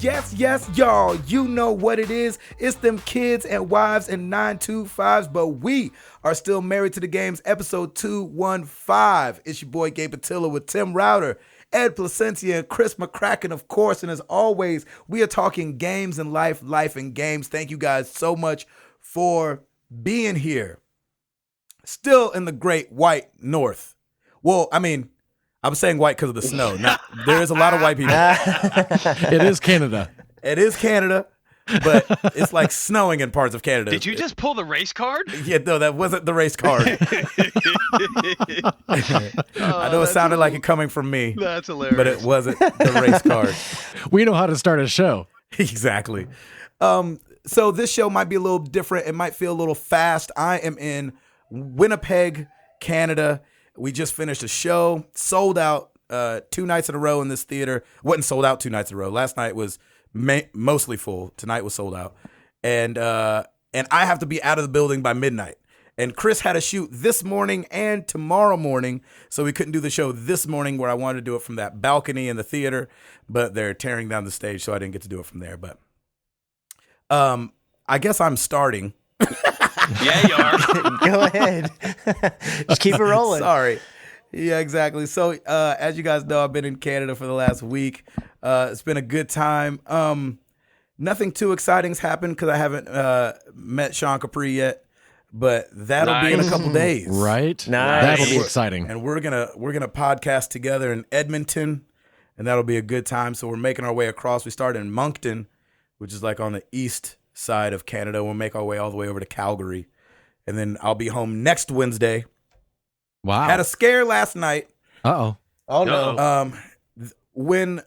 Yes, y'all. You know what it is. It's them kids and wives and 925s, but we are still married to the games. Episode 215. It's your boy Gabe Attila with Tim Router, Ed Placencia, and Chris McCracken, of course. And as always, we are talking games and life and games. Thank you guys so much for being here. Still in the great white north. Well, I mean, I'm saying white because of the snow. There is a lot of white people. It is Canada. It is Canada, but it's like snowing in parts of Canada. Did you just pull the race card? Yeah, no, that wasn't the race card. I know it sounded like it coming from me. That's hilarious. But it wasn't the race card. We know how to start a show. Exactly. So this show might be a little different. It might feel a little fast. I am in Winnipeg, Canada. We just finished a show, sold out 2 nights in a row in this theater. Wasn't sold out 2 nights in a row. Last night was mostly full. Tonight was sold out. And I have to be out of the building by midnight. And Chris had a shoot this morning and tomorrow morning, so we couldn't do the show this morning where I wanted to do it from that balcony in the theater, but they're tearing down the stage, so I didn't get to do it from there. But I guess I'm starting. Yeah, you are. Go ahead. Just keep it rolling. Sorry. Yeah, exactly. So as you guys know, I've been in Canada for the last week. It's been a good time. Nothing too exciting's happened because I haven't met Sean Capri yet, but that'll be in a couple days. Right? Nice. That'll be exciting. And we're gonna podcast together in Edmonton, and that'll be a good time. So we're making our way across. We started in Moncton, which is like on the east side of Canada. We'll make our way all the way over to Calgary, and then I'll be home next Wednesday. Wow. Had a scare last night. Uh-oh. Oh, no. When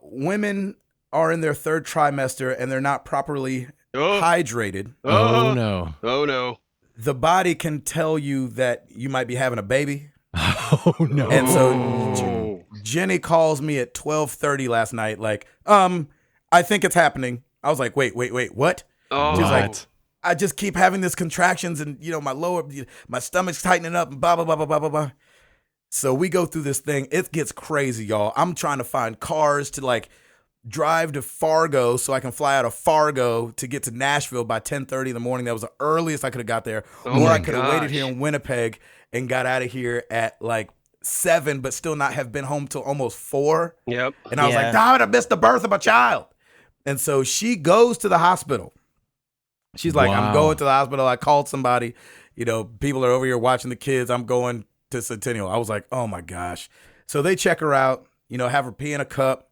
women are in their 3rd trimester and they're not properly hydrated, Oh, no. Oh, no. the body can tell you that you might be having a baby. Oh, no. And so Jenny calls me at 12:30 last night like, I think it's happening. I was like, wait, what? Oh. She's like, I just keep having these contractions and, my stomach's tightening up and blah, blah, blah, blah, blah, blah, blah. So we go through this thing. It gets crazy, y'all. I'm trying to find cars to like drive to Fargo so I can fly out of Fargo to get to Nashville by 10:30 in the morning. That was the earliest I could have got there. Or I could have waited here in Winnipeg and got out of here at like 7, but still not have been home till almost 4. Yep. And I was like, I would have missed the birth of my child. And so she goes to the hospital. She's like, I'm going to the hospital. I called somebody. People are over here watching the kids. I'm going to Centennial. I was like, oh my gosh. So they check her out, have her pee in a cup,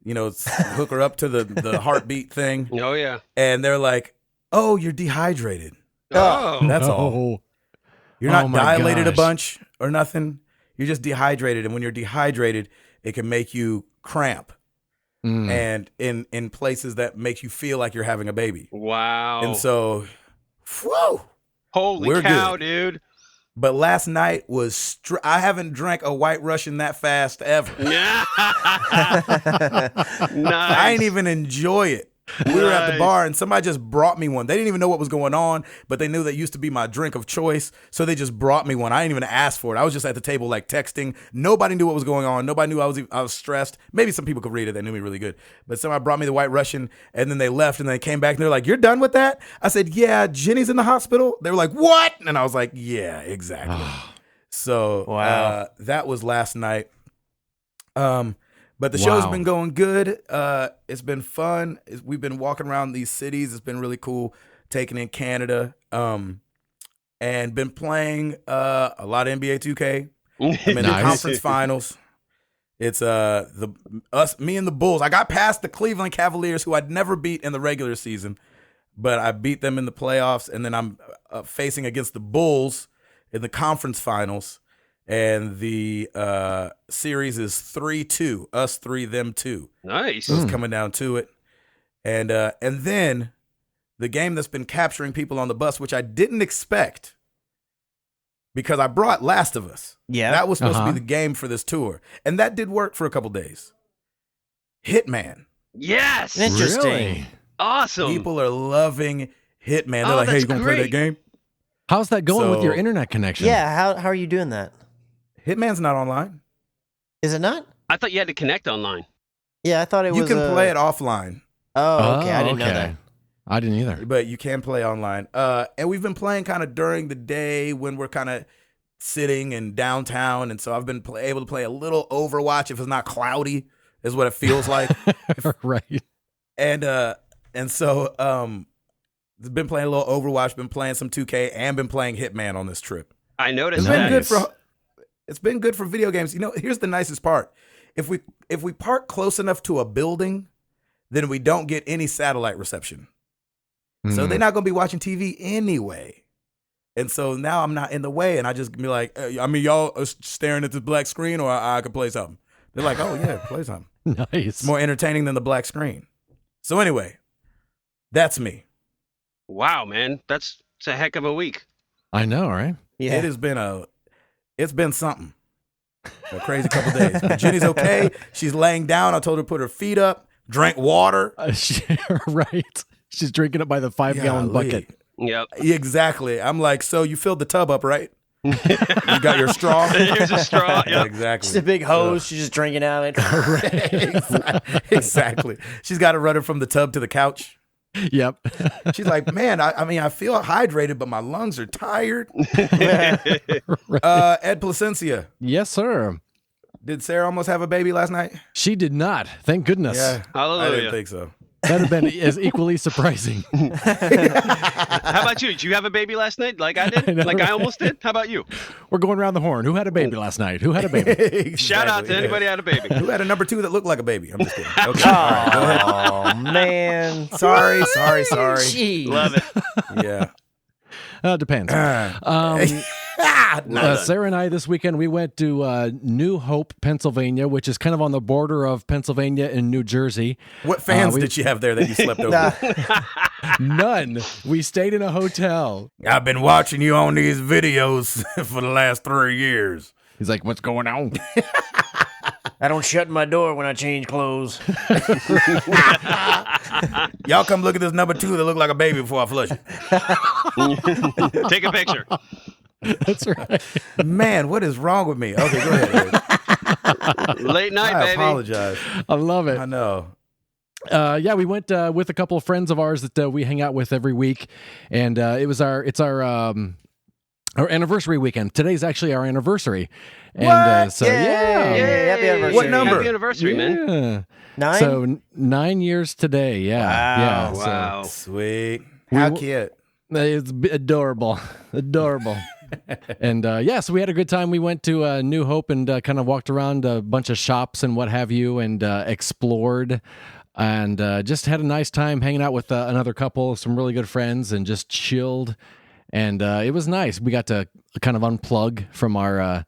hook her up to the heartbeat thing. Oh, yeah. And they're like, oh, you're dehydrated. Oh. That's all. You're not dilated a gosh. bunch or nothing. You're just dehydrated. And when you're dehydrated, it can make you cramp. And in places that make you feel like you're having a baby. Wow. And so, whoa. Holy cow, dude. But last night was, I haven't drank a White Russian that fast ever. Nice. I ain't even enjoy it. We were at the bar and somebody just brought me one. They didn't even know what was going on, but they knew that used to be my drink of choice. So they just brought me one. I didn't even ask for it. I was just at the table like texting. Nobody knew what was going on. Nobody knew I was stressed. Maybe some people could read it. They knew me really good. But somebody brought me the White Russian and then they left and they came back and they're like, you're done with that? I said, yeah, Jenny's in the hospital. They were like, what? And I was like, yeah, exactly. So that was last night. But the show's been going good. It's been fun. We've been walking around these cities. It's been really cool taking in Canada. And been playing a lot of NBA 2K. I'm in the conference finals. It's me and the Bulls. I got past the Cleveland Cavaliers, who I'd never beat in the regular season, but I beat them in the playoffs. And then I'm facing against the Bulls in the conference finals. And the series is 3-2, us 3, them 2. Nice. So it's coming down to it. And then the game that's been capturing people on the bus, which I didn't expect because I brought Last of Us. Yeah. That was supposed to be the game for this tour. And that did work for a couple days. Hitman. Yes. Interesting. Really? Awesome. People are loving Hitman. They're like, hey, you going to play that game? How's that going with your internet connection? Yeah, how are you doing that? Hitman's not online. Is it not? I thought you had to connect online. Yeah, I thought it You was. can play it offline, Oh, okay. I didn't know that. I didn't either. but you can play online. And we've been playing kind of during the day when we're kind of sitting in downtown, and so I've been able to play a little Overwatch if it's not cloudy, is what it feels like. Right. And so been playing a little Overwatch, been playing some 2K, and been playing Hitman on this trip. I noticed It's that. been good for. It's been good for video games. You know, here's the nicest part: if we park close enough to a building, then we don't get any satellite reception. So they're not going to be watching TV anyway. And so now I'm not in the way, and I just be like, I mean, y'all are staring at the black screen, or I could play something. They're like, oh yeah, play something. Nice. It's more entertaining than the black screen. So anyway, that's me. Wow, man, that's a heck of a week. I know, right? Yeah. It's been something. A crazy couple days. But Jenny's okay. She's laying down. I told her to put her feet up, drank water. Right. She's drinking it by the 5-gallon bucket. Yep. Exactly. I'm like, so you filled the tub up, right? You got your straw? Here's a straw. Yeah, Yep. exactly. Just a big hose. She's just drinking out of it. Exactly. She's got to run it from the tub to the couch. Yep. She's like, man, I mean, I feel hydrated, but my lungs are tired. Ed Placencia, Yes, sir. did Sarah almost have a baby last night? She did not. Thank goodness. Yeah. Hallelujah. I didn't think so. That'd have been as equally surprising. How about you? Did you have a baby last night like I did? I know, Like I right? almost did? How about you? We're going around the horn. Who had a baby last night? Who had a baby? Exactly, Shout out to yeah. anybody had a baby. Who had a number 2 that looked like a baby? I'm just kidding. Okay. All right, go ahead. Oh, man. Sorry. Gee. Love it. Yeah. Depends. Nice. Sarah and I this weekend, we went to New Hope, Pennsylvania, which is kind of on the border of Pennsylvania and New Jersey. What fans did you have there that you slept over? None. We stayed in a hotel. I've been watching you on these videos for the last 3 years. He's like, what's going on? I don't shut my door when I change clothes. Y'all come look at this number 2 that looked like a baby before I flush it. Take a picture. That's right. Man, what is wrong with me? Okay, go ahead. Ed. Late night, I baby. apologize. I love it. I know. Yeah, we went with a couple of friends of ours that we hang out with every week, and it's our anniversary weekend. Today's actually our anniversary, and What? so Yay. yeah, Yay. Happy anniversary. What number? Happy anniversary, man. yeah. 9? So 9 years today. Yeah, Wow. yeah. Wow. Sweet. How cute. So it's adorable, adorable. And so we had a good time. We went to New Hope and kind of walked around a bunch of shops and what have you, and explored. And just had a nice time hanging out with another couple, some really good friends, and just chilled. And it was nice. We got to kind of unplug from our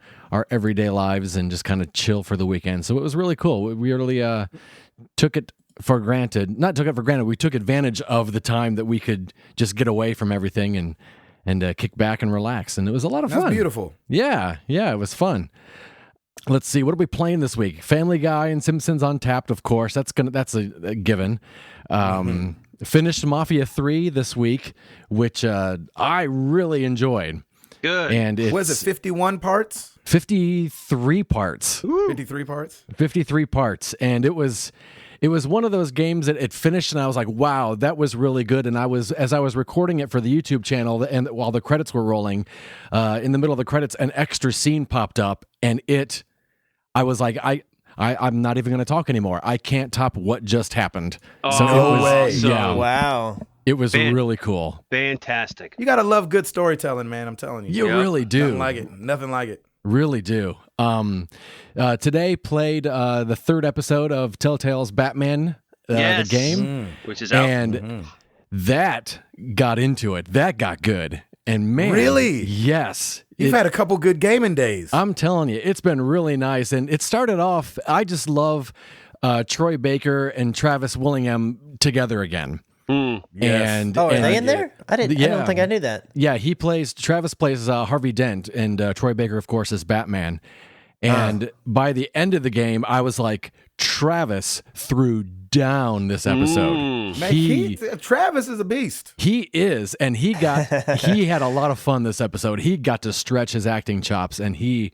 everyday lives and just kind of chill for the weekend. So it was really cool. We really took it for granted. Not took it for granted. We took advantage of the time that we could just get away from everything and kick back and relax. And it was a lot of fun. That's beautiful. Yeah, it was fun. Let's see, what are we playing this week? Family Guy and Simpsons Untapped, of course. That's a given. Finished Mafia 3 this week, which I really enjoyed. Good. And it's Was it 51 parts? 53 parts. 53 parts? 53 parts. And it was one of those games that it finished and I was like, wow, that was really good. And as I was recording it for the YouTube channel, and while the credits were rolling, in the middle of the credits, an extra scene popped up, and I was like, I'm not even going to talk anymore. I can't top what just happened. Oh, So it was, awesome. yeah, Wow. it was Man. really cool. Fantastic. You got to love good storytelling, man. I'm telling you. You Yep. really do. Nothing like it. Nothing like it. Really do. Today played the third episode of Telltale's Batman, Yes. the game, Which is out. and that got into it. That got good. And man, Really? Yes. You've had a couple good gaming days. I'm telling you, it's been really nice. And it started off, I just love Troy Baker and Travis Willingham together again. Mm. Yes. And, Oh, are and they in there? I Yeah. don't think I knew that. Yeah, Travis plays Harvey Dent, and Troy Baker, of course, is Batman. And by the end of the game, I was like, Travis threw down this episode. Mm. Man, Travis is a beast. He is, and he had a lot of fun this episode. He got to stretch his acting chops, and he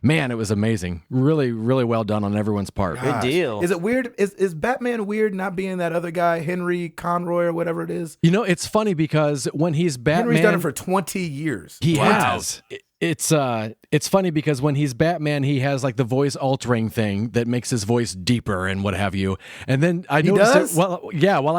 Man, it was amazing. Really, really well done on everyone's part. Good deal. Is it weird? Is Batman weird not being that other guy, Henry Conroy or whatever it is? You know, it's funny because when he's Batman, Henry's done it for 20 years. he has. It's funny because when he's Batman, he has like the voice altering thing that makes his voice deeper and what have you. And then I noticed does?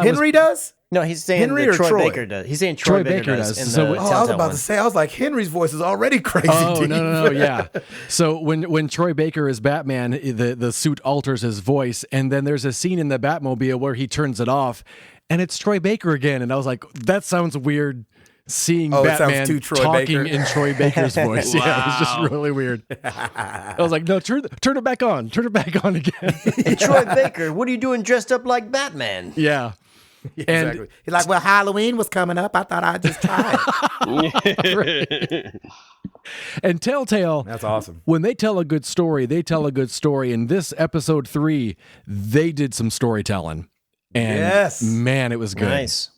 Henry does? No, he's saying Henry that or Troy Troy? Baker does. He's saying Troy Baker does. In So- the Oh, I was Telltale about one. to say, I was like, Henry's voice is already crazy Oh deep. no, yeah. So when Troy Baker is Batman, the suit alters his voice, and then there's a scene in the Batmobile where he turns it off, and it's Troy Baker again, and I was like, that sounds weird. Seeing Oh, it sounds Batman too Troy talking Baker. in Troy Baker's voice, yeah, it was just really weird. I was like, no, turn it back on, again. Hey, Troy Baker, what are you doing dressed up like Batman? Yeah. Exactly. He's like, well, Halloween was coming up. I thought I'd just try it. And Telltale, That's awesome. when they tell a good story, they tell a good story. In this episode 3, they did some storytelling. And Yes. man, it was good. Nice.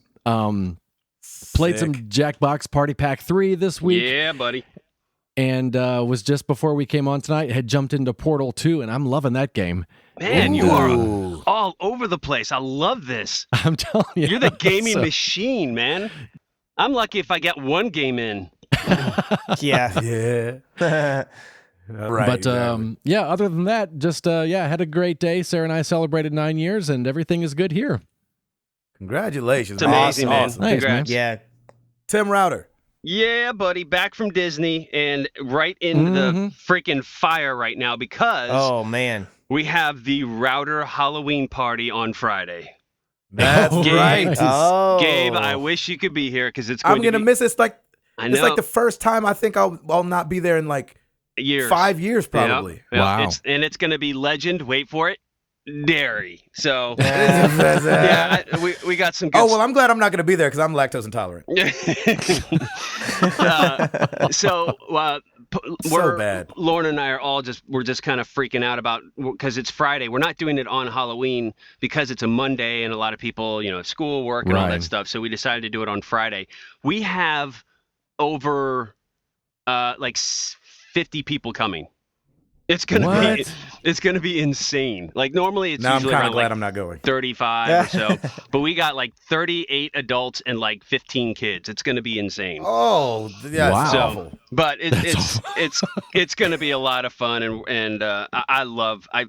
Played Sick. some Jackbox Party Pack 3 this week. Yeah, buddy. And was just before we came on tonight, had jumped into Portal 2, and I'm loving that game. Man, you are Ooh. all over the place. I love this. I'm telling you. You're the gaming So- machine, man. I'm lucky if I get one game in. Yeah. Yeah. Right. But exactly. yeah, other than that, just had a great day. Sarah and I celebrated 9 years, and everything is good here. Congratulations. It's amazing, man. Awesome. Nice, Congrats. man. Yeah. Tim Router. Yeah, buddy. Back from Disney and right into the freaking fire right now because Oh, man. we have the Router Halloween party on Friday. That's Oh, right. nice. Oh. Gabe, I wish you could be here because it's going I'm gonna to be miss it. It's like I it's know. like the first time I think I'll not be there in like years. 5 years probably. Yep, yep. Wow. It's going to be legend. Wait for it. Dairy. So Yeah. yeah, we got some good Oh well, I'm glad I'm not gonna be there because I'm lactose intolerant. So bad. Lauren and I are all we're just kind of freaking out about because it's Friday. We're not doing it on Halloween because it's a Monday and a lot of people, school, work, and all Right. that stuff. So we decided to do it on Friday. We have over 50 people coming. It's gonna be insane. Like normally it's Now I'm usually kind around of glad like I'm not going. 35 or so, but we got like 38 adults and like 15 kids. It's going to be insane. Oh, yeah, Wow. it's So, awful. but it's going to be a lot of fun, and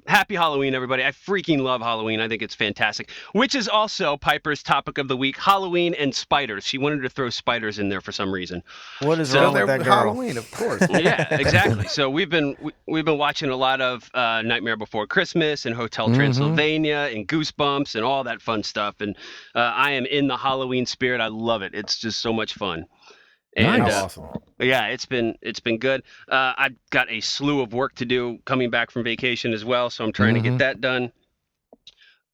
happy Halloween, everybody. I freaking love Halloween. I think it's fantastic. Which is also Piper's topic of the week: Halloween and spiders. She wanted to throw spiders in there for some reason. What is So wrong They're with that girl? Halloween, of course. Yeah, exactly. So we've been watching a lot of Nightmare Before Christmas and Hotel Transylvania and Goosebumps and all that fun stuff. And I am in the Halloween spirit. I love it. It's just so much fun. And Nice. Awesome. yeah, it's been good. I've got a slew of work to do coming back from vacation as well, so I'm trying to get that done.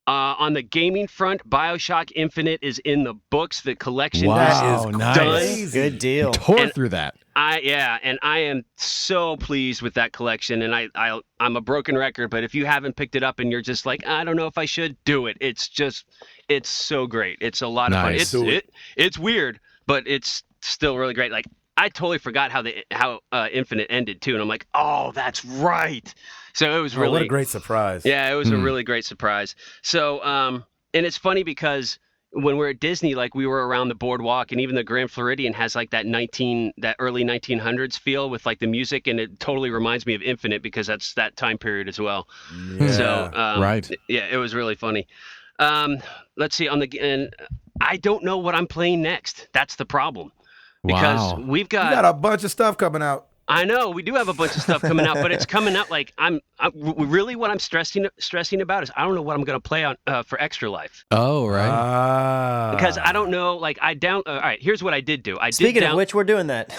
On the gaming front, BioShock Infinite is in the books. The collection Wow, is nice. done. Good deal. Tore And- through that. And I am so pleased with that collection. And I'm a broken record, but if you haven't picked it up and you're just like, I don't know if I should do it, it's so great. It's a lot of fun. Nice. It's weird, but it's still really great. Like I totally forgot how Infinite ended too, and I'm like, oh, that's right. So it was really what a great surprise. yeah, it was a really great surprise. So and it's funny because when we're at Disney, like we were around the boardwalk, and even the Grand Floridian has like that early 1900s feel with like the music, and it totally reminds me of Infinite because that's that time period as well. Yeah. So Right. yeah, it was really funny. Let's see and I don't know what I'm playing next. That's the problem because Wow. we've You got a bunch of stuff coming out. I know we do have a bunch of stuff coming out, but it's coming out like I'm really what I'm stressing about is I don't know what I'm going to play on for Extra Life Oh, right. because I don't know. Like all right, here's what I did do. Speaking of which, we're doing that.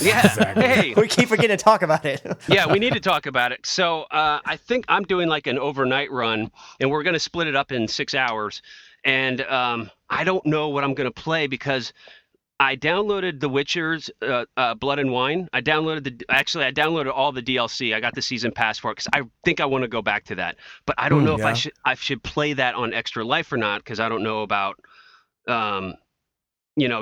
yeah, hey, We keep forgetting to talk about it. yeah, we need to talk about it. So I think I'm doing like an overnight run, and we're going to split it up in 6 hours. And I don't know what I'm going to play because I downloaded The Witcher's Blood and Wine. I downloaded all the DLC. I got the season pass for it because I think I want to go back to that. But I don't know if yeah. I should play that on Extra Life or not because I don't know about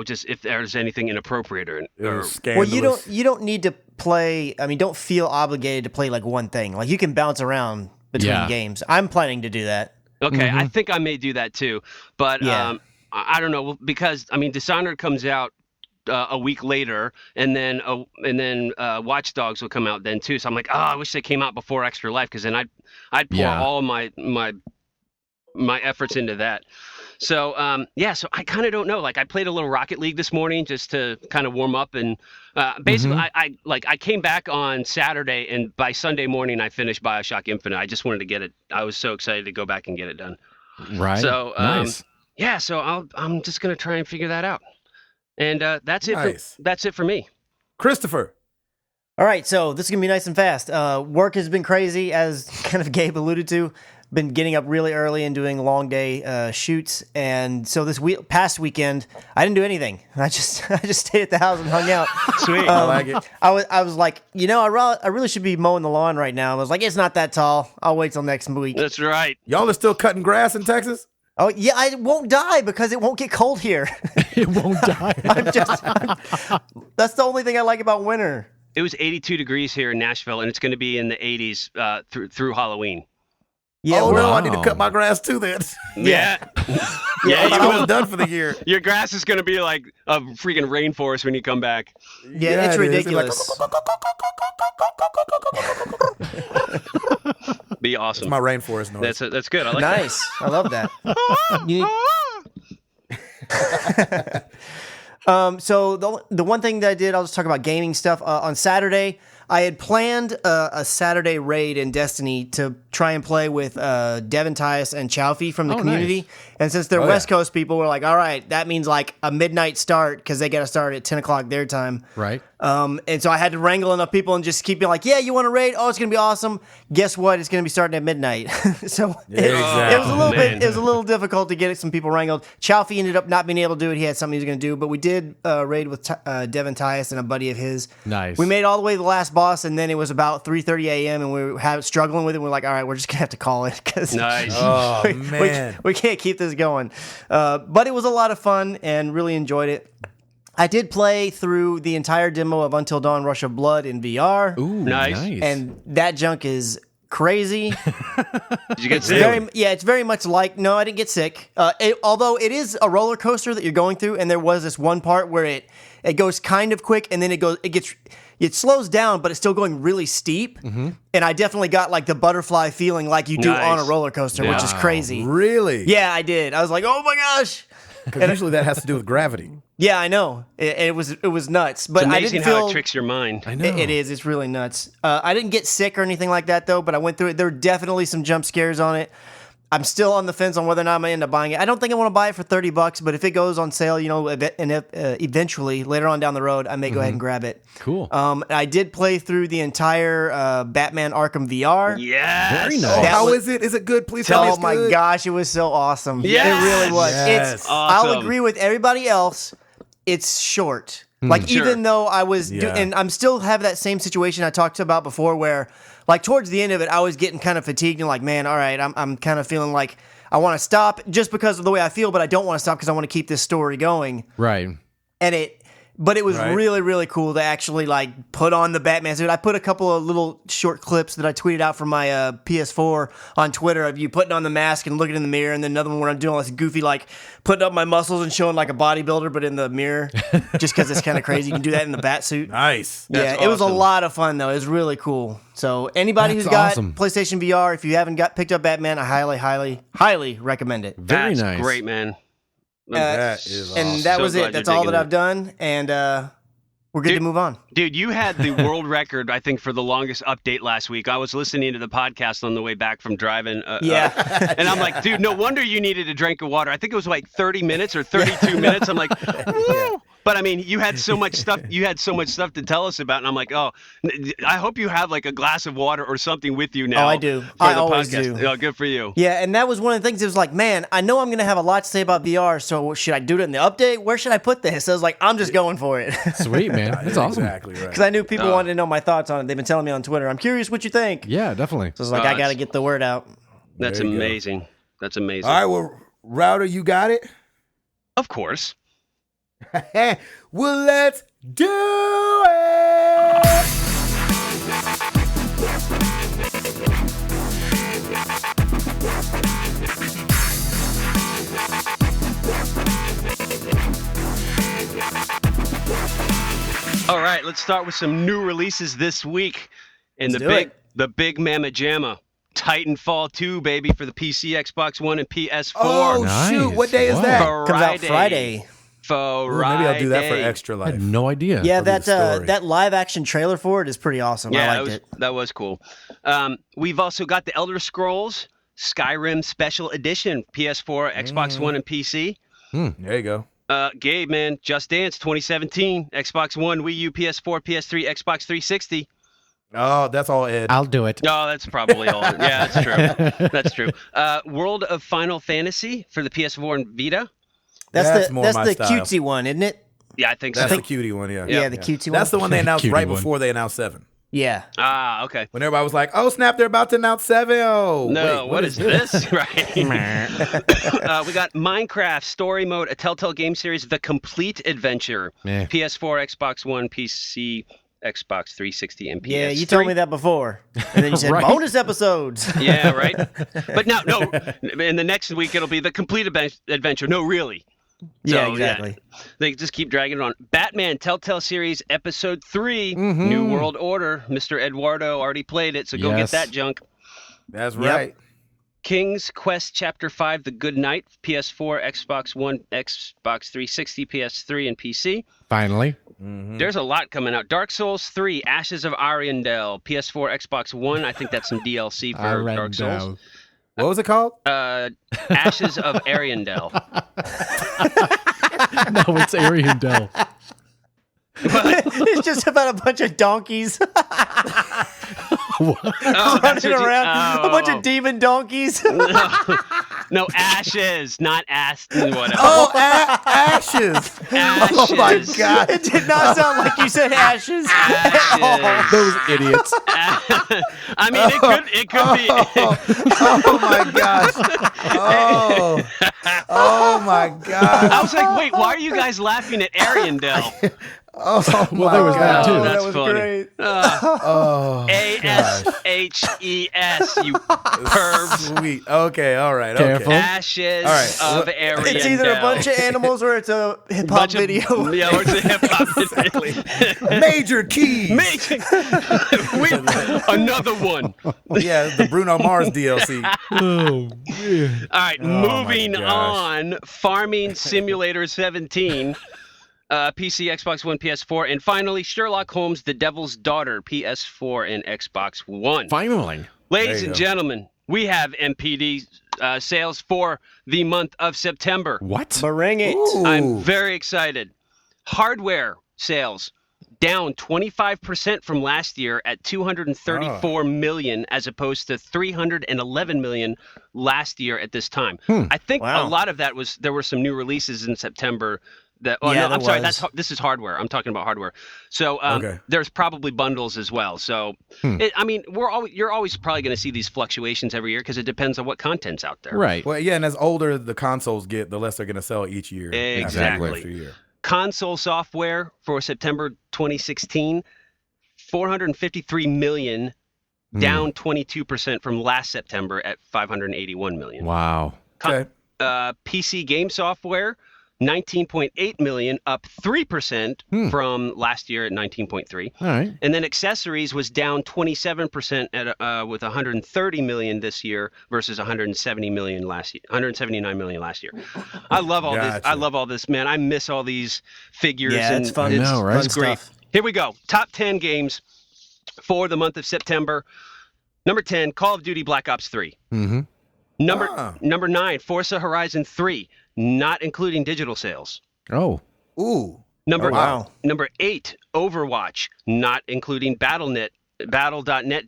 just if there's anything inappropriate or Well, Well, you don't need to play. I mean, don't feel obligated to play like one thing. Like you can bounce around between games. I'm planning to do that. Okay, I think I may do that too, but I don't know because Dishonored comes out a week later, and then Watch Dogs will come out then too. So I'm like, I wish they came out before Extra Life because then I'd pour all my efforts into that. So so I kind of don't know. Like I played a little Rocket League this morning just to kind of warm up, and basically I came back on Saturday, and by Sunday morning I finished BioShock Infinite. I just wanted to get it. I was so excited to go back and get it done. Right. So nice. So I'm just gonna try and figure that out, and that's it. Nice. That's it for me. Christopher. All right, so this is gonna be nice and fast. Work has been crazy, as kind of Gabe alluded to. Been getting up really early and doing long day shoots, and so this past weekend I didn't do anything. I just stayed at the house and hung out. Sweet. I like it. I was like, I really should be mowing the lawn right now. I was like, it's not that tall. I'll wait till next week. That's right. Y'all are still cutting grass in Texas? Oh yeah, I won't die because it won't get cold here. It won't die. That's the only thing I like about winter. It was 82 degrees here in Nashville, and it's going to be in the 80s through Halloween. Yeah, I need to cut my grass too then. Yeah. I was done for the year. Your grass is going to be like a freaking rainforest when you come back. Yeah, it's ridiculous. Be awesome. It's my rainforest noise. That's good. I like Nice. I love that. So the one thing that I did, I'll just talk about gaming stuff. On Saturday, I had planned a Saturday raid in Destiny to try and play with Devin Tyus and Chowfie from the community. Nice. And since they're West Coast people, we're like, all right, that means like a midnight start because they got to start at 10 o'clock their time. Right. And so I had to wrangle enough people and just keep being like, yeah, you want to raid? Oh, it's going to be awesome. Guess what? It's going to be starting at midnight. So it was a little bit, it was a little difficult to get some people wrangled. Chowfie ended up not being able to do it. He had something he was going to do, but we did raid with Devin Tyus and a buddy of his. Nice. We made it all the way to the last boss, and then it was about 3:30 a.m. and we were struggling with it. And we're like, all right, we're just going to have to call it because Nice. we can't keep this going. But it was a lot of fun and really enjoyed it. I did play through the entire demo of Until Dawn Rush of Blood in VR. Ooh, nice. And that junk is crazy. Did you get sick? It's very much like, no, I didn't get sick. Although it is a roller coaster that you're going through, and there was this one part where it goes kind of quick, and then it slows down, but it's still going really steep. Mm-hmm. And I definitely got like the butterfly feeling like you do on a roller coaster, which is crazy. Really? Yeah, I did. I was like, oh my gosh. Because usually that has to do with gravity. Yeah, I know. It was nuts. But It's amazing I didn't how feel it tricks your mind. I know. it is. It's really nuts. I didn't get sick or anything like that though. But I went through it. There were definitely some jump scares on it. I'm still on the fence on whether or not I'm gonna end up buying it. I don't think I want to buy it for $30, but if it goes on sale, and eventually later on down the road, I may go ahead and grab it. Cool. I did play through the entire Batman Arkham VR. Yes. Very nice. How is it? Is it good? Please tell me it's my good. gosh, it was so awesome. Yes. It really was. Yes. It's. Awesome. I'll agree with everybody else. It's short. Like Sure. even though I was, and I'm still have that same situation I talked about before, where like towards the end of it, I was getting kind of fatigued and like, man, all right, I'm kind of feeling like I want to stop just because of the way I feel, but I don't want to stop because I want to keep this story going. Right. But it was really, really cool to actually like put on the Batman suit. I put a couple of little short clips that I tweeted out from my PS4 on Twitter of you putting on the mask and looking in the mirror, and then another one where I'm doing all this goofy like putting up my muscles and showing like a bodybuilder, but in the mirror, just because it's kind of crazy. You can do that in the bat suit. Nice. That's It was a awesome. lot of fun though. It was really cool. So anybody That's who's got awesome. PlayStation VR, if you haven't picked up Batman, I highly, highly, highly recommend it. Very That's nice. great, man. That is awesome. And that So was glad it. That's you're all that digging I've done, and we're good to move on. Dude, you had the world record, I think, for the longest update last week. I was listening to the podcast on the way back from driving. And I'm like, dude, no wonder you needed a drink of water. I think it was like 30 minutes or 32 minutes. I'm like, woo! But I mean, you had so much stuff. You had so much stuff to tell us about, and I'm like, oh, I hope you have like a glass of water or something with you now. Oh, I do. For I the always podcast. do. Oh, good for you. Yeah, and that was one of the things. It was like, man, I know I'm going to have a lot to say about VR, so should I do it in the update? Where should I put this? So I was like, I'm just going for it. Sweet, man. That's awesome. Exactly right. Because I knew people wanted to know my thoughts on it. They've been telling me on Twitter, I'm curious what you think. Yeah, definitely. So I was like, I got to get the word out. That's There you go. amazing. That's amazing. All right, well, Router, you got it? Of course. Well, let's do it. All right, let's start with some new releases this week in Let's the big Mamma Jamma. Titanfall 2, baby, for the PC, Xbox One, and PS4. Oh, Nice. shoot. What day is that? Comes out Friday. Ooh, maybe I'll do that for Extra I Life. had no idea. Yeah, I'll do the story. that live action trailer for it is pretty awesome. Yeah, I liked it. that was cool. We've also got the Elder Scrolls Skyrim Special Edition, PS4, Xbox One, and PC. There you go. Gabe, man, Just Dance 2017, Xbox One, Wii U, PS4, PS3, Xbox 360. Oh, that's all Ed. I'll do it. No, that's probably all. Yeah, that's true. That's true. World of Final Fantasy for the PS4 and Vita. That's the more my style. cutesy one, isn't it? Yeah, I think That's so. the cutie one, yeah. Yeah, the cutesy one. That's the one they announced Cutie right one. before they announced 7. Yeah. Ah, okay. When everybody was like, oh, snap, they're about to announce 7. Oh, No, wait, what is this? Right. We got Minecraft Story Mode, a Telltale game series, The Complete Adventure. Meh. PS4, Xbox One, PC, Xbox 360, and PS3. Yeah, you told me that before. And then you said Right. bonus episodes. Yeah, right. But no. In the next week, it'll be The Complete Adventure. No, really. Yeah, So, exactly. They just keep dragging it on. Batman Telltale Series Episode 3, New World Order. Mr. Eduardo already played it, so go get Yes. that junk. That's Yep. right. King's Quest Chapter 5, The Good Night, PS4, Xbox One, Xbox 360, PS3, and PC. Finally. There's a lot coming out. Dark Souls 3, Ashes of Ariandel, PS4, Xbox One. I think that's some DLC for Dark Souls. What was it called? Ashes of Ariandel. No, it's Ariandel. It's just about a bunch of donkeys Oh, that's running what you- around. oh, A bunch oh. of demon donkeys. No, Ashes, not Aston, whatever. Oh, Ashes. Ashes. Oh, my God. It did not sound like you said ashes. Ashes. Those idiots. I mean, it could be. Oh, my gosh. Oh, my God. I was like, wait, why are you guys laughing at Ariandel? Oh, Well, there was that too. Oh, that's That was funny. great. Oh, ASHES, you pervs. sweet. Okay, all right. Careful. Okay. Ashes All right. of Ariandel. It's either a bunch of animals or it's a hip hop Bunch of- video. Yeah, or it's a hip hop video. Major keys. Another one. Yeah, the Bruno Mars DLC. Oh, man. All right, my moving gosh. on. Farming Simulator 17. PC, Xbox One, PS4, and finally Sherlock Holmes: The Devil's Daughter, PS4 and Xbox One. Finally. Ladies There you and go. gentlemen, we have MPD sales for the month of September. What? Bring it. Ooh. I'm very excited. Hardware sales down 25% from last year at 234 million, as opposed to 311 million last year at this time. I think Wow. a lot of that was there were some new releases in September. That, oh Yeah, no, there I'm sorry. was. This is hardware. I'm talking about hardware. So Okay. there's probably bundles as well. So I mean, you're always probably going to see these fluctuations every year because it depends on what content's out there. Right. Well, yeah, and as older the consoles get, the less they're going to sell each year. Exactly. After year. Console software for September 2016, 453 million, down 22% from last September at 581 million. Wow. Okay. PC game software, 19.8 million, up 3% from last year at 19.3. All right. And then accessories was down 27% at with 130 million this year versus 170 million last year, 179 million last year. I love all this. Gotcha. I love all this, man. I miss all these figures. Yeah, and it's fun. I know, right? It's great. Stuff. Here we go. Top 10 games for the month of September. Number 10, Call of Duty Black Ops 3. Mm-hmm. Number 9, Forza Horizon 3, not including digital sales. Oh. Ooh. Number Oh, wow. Number 8, Overwatch, not including Battle.net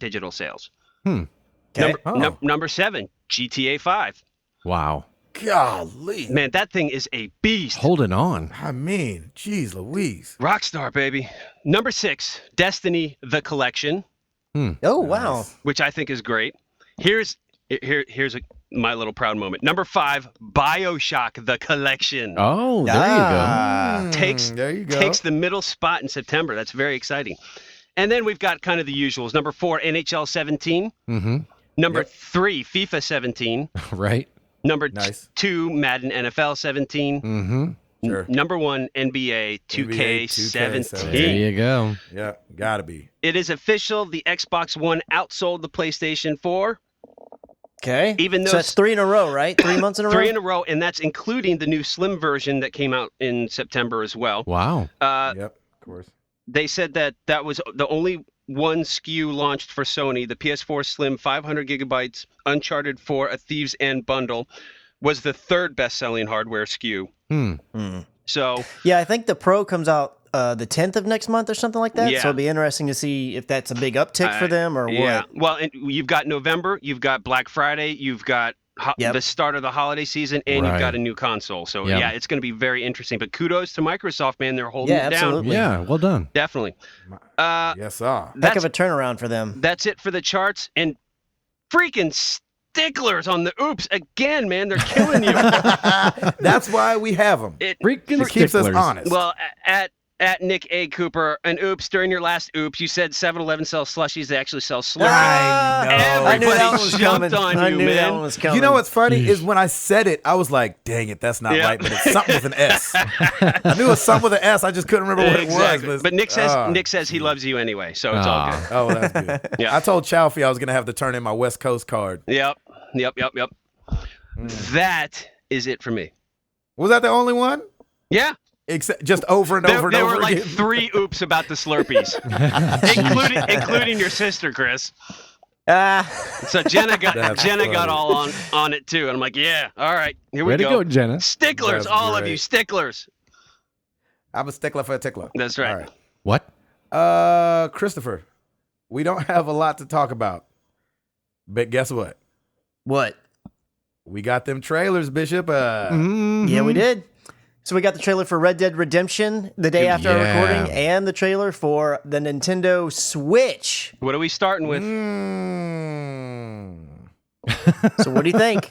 digital sales. Okay. Number 7, GTA 5. Wow. Golly. Man, that thing is a beast. Holding on. I mean, geez Louise. Rockstar, baby. Number 6, Destiny: The Collection, Oh, wow. which I think is great. Here's my little proud moment. Number 5, BioShock: The Collection. Oh, there you go. There you go. Takes the middle spot in September. That's very exciting. And then we've got kind of the usuals. Number 4, NHL 17. Mm-hmm. Number 3, FIFA 17. Right. Number 2, Madden NFL 17. Mm-hmm. Sure. Number 1, NBA 2K17. There you go. Yeah, gotta be. It is official. The Xbox One outsold the PlayStation 4. Okay. Even though so that's 3 in a row, right? 3 months in a row? 3 in a row, and that's including the new Slim version that came out in September as well. Wow. Yep, of course. They said that was the only one SKU launched for Sony. The PS4 Slim 500 gigabytes Uncharted 4 A Thieves End bundle was the 3rd best-selling hardware SKU. So yeah, I think the Pro comes out the 10th of next month or something like that. Yeah. So it'll be interesting to see if that's a big uptick for them or what. Well, and you've got November, you've got Black Friday, you've got the start of the holiday season, and you've got a new console. So yeah, it's going to be very interesting. But kudos to Microsoft, man. They're holding it down. Yeah, well done. Definitely. Yes, sir. Heck of a turnaround for them. That's it for the charts. And freaking sticklers on the oops again, man. They're killing you. That's why we have them. It keeps us honest. Well, at Nick A. Cooper, an oops, during your last oops, you said 7-Eleven sells slushies. They actually sell Slurpees. I know. Everybody jumped on you, man. You know what's funny is when I said it, I was like, dang it, that's not right, but it's something with an S. I knew it was something with an S. I just couldn't remember what it was. But Nick says he loves you anyway, so it's all good. Oh, that's good. Yeah. I told Chalfie I was going to have to turn in my West Coast card. Yep. That is it for me. Was that the only one? Yeah. Except just over and over and there over were like again. 3 oops about the Slurpees, including your sister, Chris. So Jenna got all on it too, and I'm like, yeah, all right, here we go. Way to go, Jenna. Sticklers, That's all great. of you, sticklers. I'm a stickler for a tickler. That's right. All right. What? Christopher, we don't have a lot to talk about, but guess what? What? We got them trailers, Bishop. Yeah, we did. So we got the trailer for Red Dead Redemption the day after our recording, and the trailer for the Nintendo Switch. What are we starting with? So what do you think?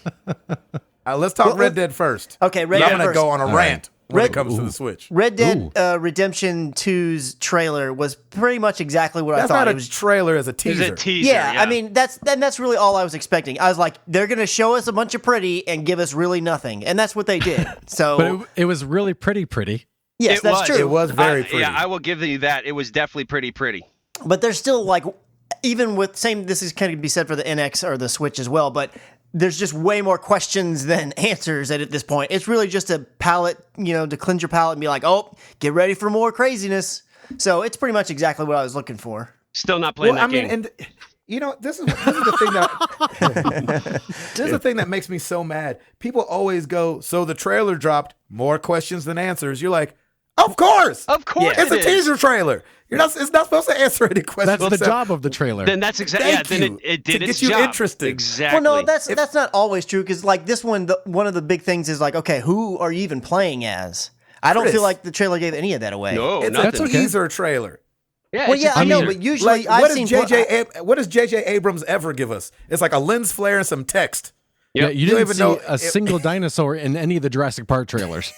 Let's talk Red Dead first. Okay, Red I'm Dead going to first. go on a rant when it comes to the Switch. Red Dead Redemption 2's trailer was pretty much exactly what I thought. That's not it was a trailer, as a teaser. It was a teaser. Yeah, I mean that's really all I was expecting. I was like, they're gonna show us a bunch of pretty and give us really nothing, and that's what they did. So, but it was really pretty. Yes, that's true. It was very pretty. Yeah, I will give you that. It was definitely pretty. But there's still like, even with this is kind of be said for the NX or the Switch as well, but there's just way more questions than answers at this point. It's really just a palate, to cleanse your palate and be like, oh, get ready for more craziness. So it's pretty much exactly what I was looking for. Still not playing that game. And this is the thing that this is the thing that makes me so mad. People always go, so the trailer dropped, more questions than answers. You're like, of course, it's a teaser trailer. It's not supposed to answer any questions. That's the job of the trailer. Then that's exactly. Yeah, then it did its job. To get you interested. Exactly. Well, no, that's not always true, because like this one, one of the big things is like, okay, who are you even playing as? I don't feel like the trailer gave any of that away. No, it's nothing. a teaser trailer. Yeah, well, yeah, I know, but usually what I've seen. What does J.J. Abrams ever give us? It's like a lens flare and some text. Yeah, you didn't even see know a single dinosaur in any of the Jurassic Park trailers.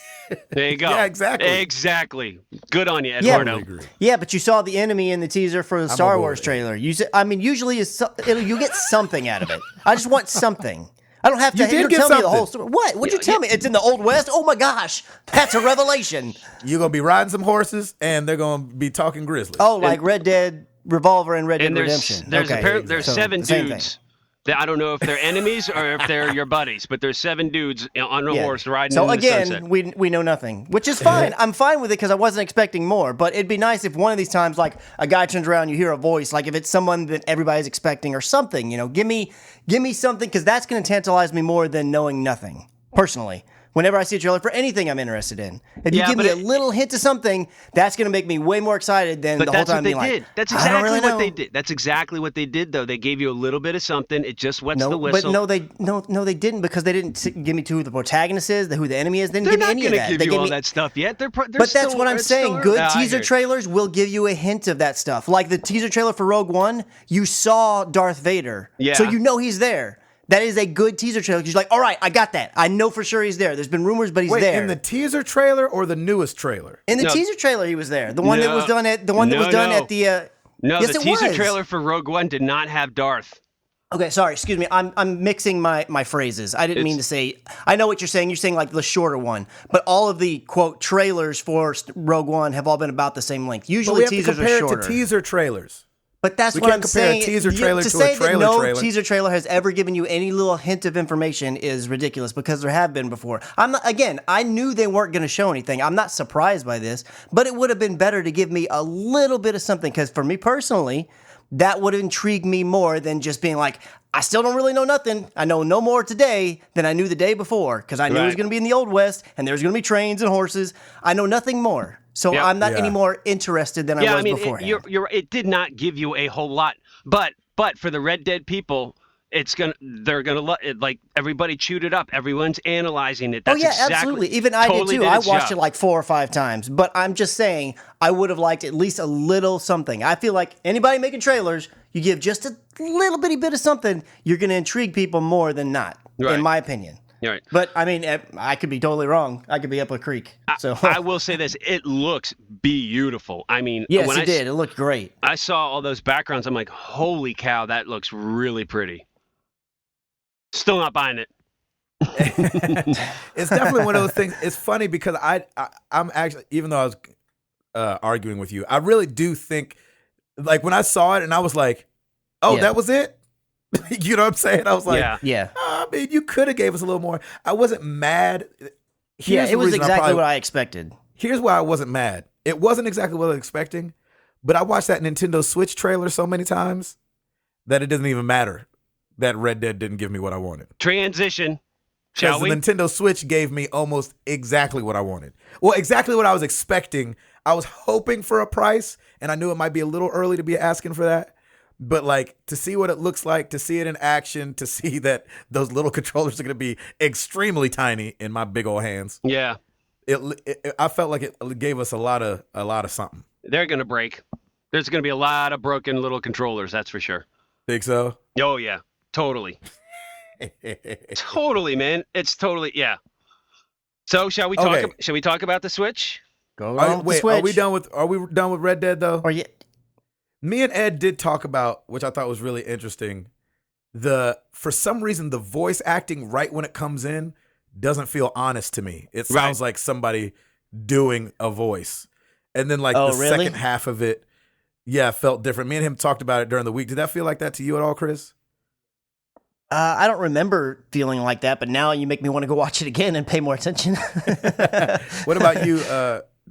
There you go. Yeah, exactly. Exactly. Good on you, Eduardo. Yeah, but you saw the enemy in the teaser for the Star Wars trailer. Usually you get something out of it. I just want something. I don't have to tell me the whole story. What? What'd you tell me? It's in the Old West? Oh my gosh. That's a revelation. You're going to be riding some horses, and they're going to be talking grizzly. Oh, like Red Dead Revolver and Red Dead Redemption. There's 7 dudes. I don't know if they're enemies or if they're your buddies, but there's 7 dudes on a horse riding in the sunset. So again, we know nothing, which is fine. I'm fine with it because I wasn't expecting more. But it'd be nice if one of these times, like, a guy turns around, you hear a voice, like if it's someone that everybody's expecting or something. Give me something, because that's going to tantalize me more than knowing nothing. Personally, whenever I see a trailer for anything I'm interested in, if you give me a little hint of something, that's going to make me way more excited than the whole time being like, that's exactly what they did. That's exactly what they did, though. They gave you a little bit of something. It just wets the whistle. But they didn't, because they didn't give me who the protagonist is, who the enemy is. They didn't give me any of that. They're not going to give you all that stuff yet. But that's what I'm saying. Good teaser trailers will give you a hint of that stuff. Like the teaser trailer for Rogue One, you saw Darth Vader, so you know he's there. That is a good teaser trailer because you're like, all right, I got that. I know for sure he's there. There's been rumors, but he's there. In the teaser trailer or the newest trailer? In the teaser trailer, he was there. The one that was done at the. No, yes, the teaser trailer for Rogue One did not have Darth. Okay, sorry, excuse me. I'm mixing my phrases. I didn't mean to say. I know what you're saying. You're saying like the shorter one, but all of the quote trailers for Rogue One have all been about the same length. Usually, teasers are shorter. Compare it to teaser trailers. But that's what I'm saying. A teaser trailer to say a trailer that no trailer. teaser trailer has ever given you any little hint of information is ridiculous because there have been before. I knew they weren't going to show anything. I'm not surprised by this, but it would have been better to give me a little bit of something because for me personally, that would have intrigued me more than just being like, I still don't really know nothing. I know no more today than I knew the day before because I knew it was going to be in the Old West and there was going to be trains and horses. I know nothing more. So I'm not any more interested than I was beforehand. You're it did not give you a whole lot. But for the Red Dead people, they're gonna like everybody chewed it up. Everyone's analyzing it. That's absolutely. Even I did too. I watched it like 4 or 5 times. But I'm just saying, I would have liked at least a little something. I feel like anybody making trailers, you give just a little bitty bit of something, you're gonna intrigue people more than not, in my opinion. Right. But I mean, I could be totally wrong. I could be up a creek. So I will say this: it looks beautiful. I mean, yes, it did. It looked great. I saw all those backgrounds. I'm like, holy cow, that looks really pretty. Still not buying it. It's definitely one of those things. It's funny because I'm actually, even though I was arguing with you, I really do think, like when I saw it and I was like, oh, that was it. You know what I'm saying? I was like, yeah. I mean, you could have gave us a little more. I wasn't mad. It was exactly what I expected. Here's why I wasn't mad. It wasn't exactly what I was expecting, but I watched that Nintendo Switch trailer so many times that it doesn't even matter that Red Dead didn't give me what I wanted. Transition. Shall we? The Nintendo Switch gave me almost exactly what I wanted. Well, exactly what I was expecting. I was hoping for a price, and I knew it might be a little early to be asking for that. But like to see what it looks like, to see it in action, to see that those little controllers are going to be extremely tiny in my big old hands. Yeah, I felt like it gave us a lot of something. They're going to break. There's going to be a lot of broken little controllers. That's for sure. Think so? Oh yeah, totally. Totally, man. It's totally So shall we talk? Shall we talk about the Switch? Go on. Wait, Are we done with Red Dead though? Or yet? Me and Ed did talk about, which I thought was really interesting, for some reason the voice acting right when it comes in doesn't feel honest to me. It sounds like somebody doing a voice. And then like second half of it, felt different. Me and him talked about it during the week. Did that feel like that to you at all, Chris? I don't remember feeling like that, but now you make me want to go watch it again and pay more attention. What about you,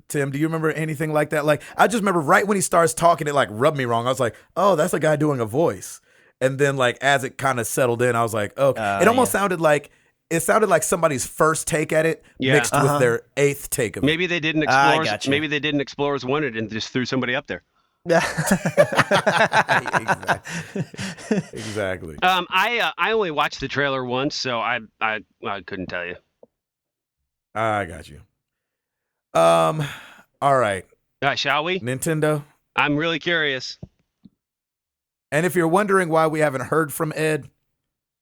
Tim? Do you remember anything like that? Like, I just remember right when he starts talking, it like rubbed me wrong. I was like, oh, that's a guy doing a voice. And then like as it kind of settled in, I was like, okay. It almost sounded like somebody's first take at it mixed with their 8th take of it. Maybe they didn't explore. Maybe they didn't explore as wanted and just threw somebody up there. Exactly. I only watched the trailer once, so I couldn't tell you. I got you. All right. Shall we? Nintendo. I'm really curious. And if you're wondering why we haven't heard from Ed,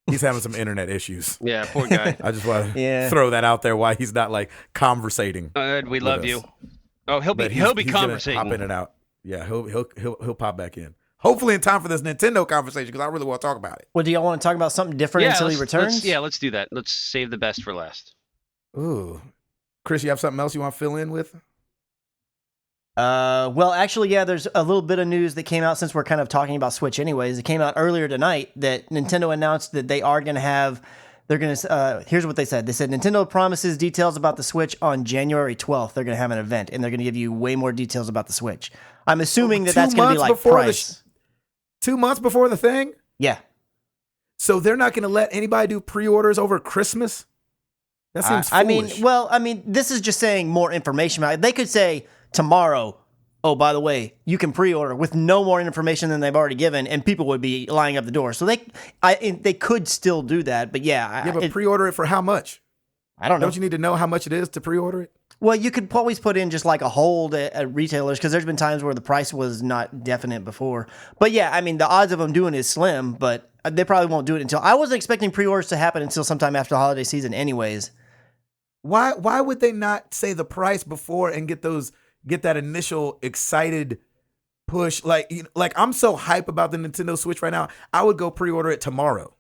he's having some internet issues. Yeah, poor guy. I just want to throw that out there why he's not like conversating. Ed, we love you. Oh, he'll be conversating. Pop in and out. Yeah, he'll pop back in. Hopefully in time for this Nintendo conversation because I really want to talk about it. Well, do y'all want to talk about something different until he returns? Let's do that. Let's save the best for last. Ooh. Chris, you have something else you want to fill in with? Well, actually, there's a little bit of news that came out since we're kind of talking about Switch anyways. It came out earlier tonight that Nintendo announced that they are going to have, here's what they said. They said Nintendo promises details about the Switch on January 12th. They're going to have an event and they're going to give you way more details about the Switch. I'm assuming that's going to be like price. 2 months before the thing? Yeah. So they're not going to let anybody do pre-orders over Christmas? That seems foolish. I mean, this is just saying more information about it. They could say tomorrow, oh, by the way, you can pre-order with no more information than they've already given, and people would be lining up the door. So they could still do that, but but pre-order it for how much? I don't know. Don't you need to know how much it is to pre-order it? Well, you could always put in just like a hold at retailers because there's been times where the price was not definite before. But yeah, I mean, the odds of them doing it is slim, but they probably won't do it until. I wasn't expecting pre-orders to happen until sometime after the holiday season, anyways. Why would they not say the price before and get that initial excited push? Like I'm so hype about the Nintendo Switch right now. I would go pre-order it tomorrow.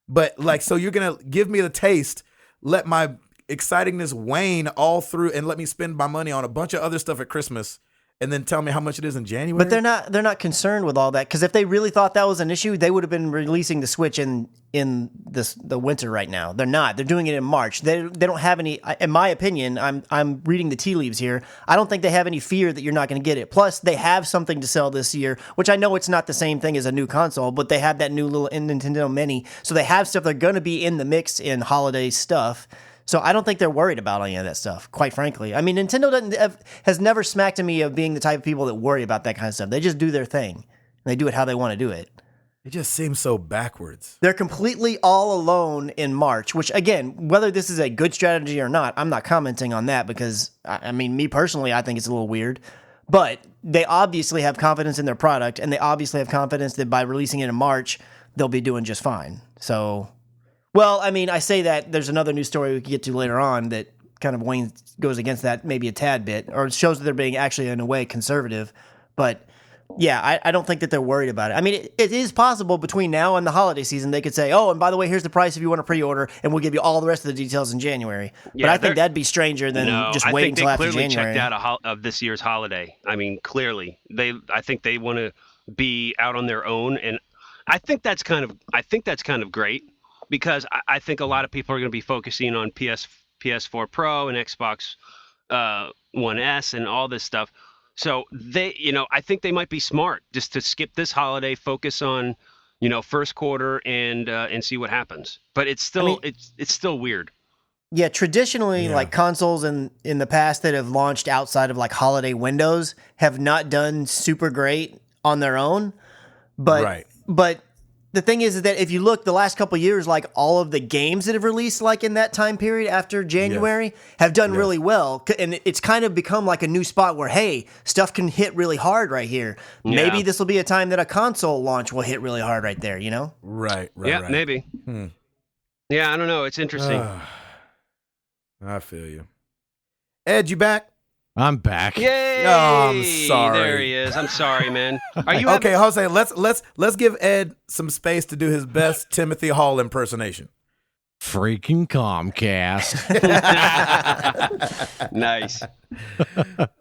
But like, so you're gonna give me the taste, let my excitingness wane all through, and let me spend my money on a bunch of other stuff at Christmas, and then tell me how much it is in January. But they're not concerned with all that, because if they really thought that was an issue, they would have been releasing the Switch in the winter right now. They're not. They're doing it in March. They don't have any. In my opinion, I'm reading the tea leaves here. I don't think they have any fear that you're not going to get it. Plus, they have something to sell this year, which I know it's not the same thing as a new console, but they have that new little Nintendo Mini, so they have stuff. They're going to be in the mix in holiday stuff. So I don't think they're worried about any of that stuff, quite frankly. I mean, Nintendo has never smacked me of being the type of people that worry about that kind of stuff. They just do their thing. And they do it how they want to do it. It just seems so backwards. They're completely all alone in March, which, again, whether this is a good strategy or not, I'm not commenting on that because, I mean, me personally, I think it's a little weird. But they obviously have confidence in their product, and they obviously have confidence that by releasing it in March, they'll be doing just fine. So... Well, I mean, I say that there's another news story we can get to later on that kind of goes against that maybe a tad bit, or shows that they're being actually, in a way, conservative. But, yeah, I don't think that they're worried about it. I mean, it is possible between now and the holiday season they could say, oh, and by the way, here's the price if you want to pre-order, and we'll give you all the rest of the details in January. Yeah, but I think that'd be stranger than just waiting until after January. I think they clearly checked out of this year's holiday. I mean, clearly. I think they want to be out on their own, and I think that's kind of great. Because I think a lot of people are going to be focusing on PS4 Pro and Xbox One S and all this stuff. So I think they might be smart just to skip this holiday, focus on, first quarter and see what happens. But it's still it's still weird. Yeah, traditionally, like consoles in the past that have launched outside of like holiday windows have not done super great on their own. But the thing is that if you look the last couple of years, like all of the games that have released like in that time period after January have done really well. And it's kind of become like a new spot where, hey, stuff can hit really hard right here. Yeah. Maybe this will be a time that a console launch will hit really hard right there, Right. Yeah, maybe. Yeah, I don't know. It's interesting. I feel you. Ed, you back? I'm back. Yay! Oh, I'm sorry. There he is. I'm sorry, man. Are you okay? Jose, let's give Ed some space to do his best Timothy Hall impersonation. Freaking Comcast. Nice.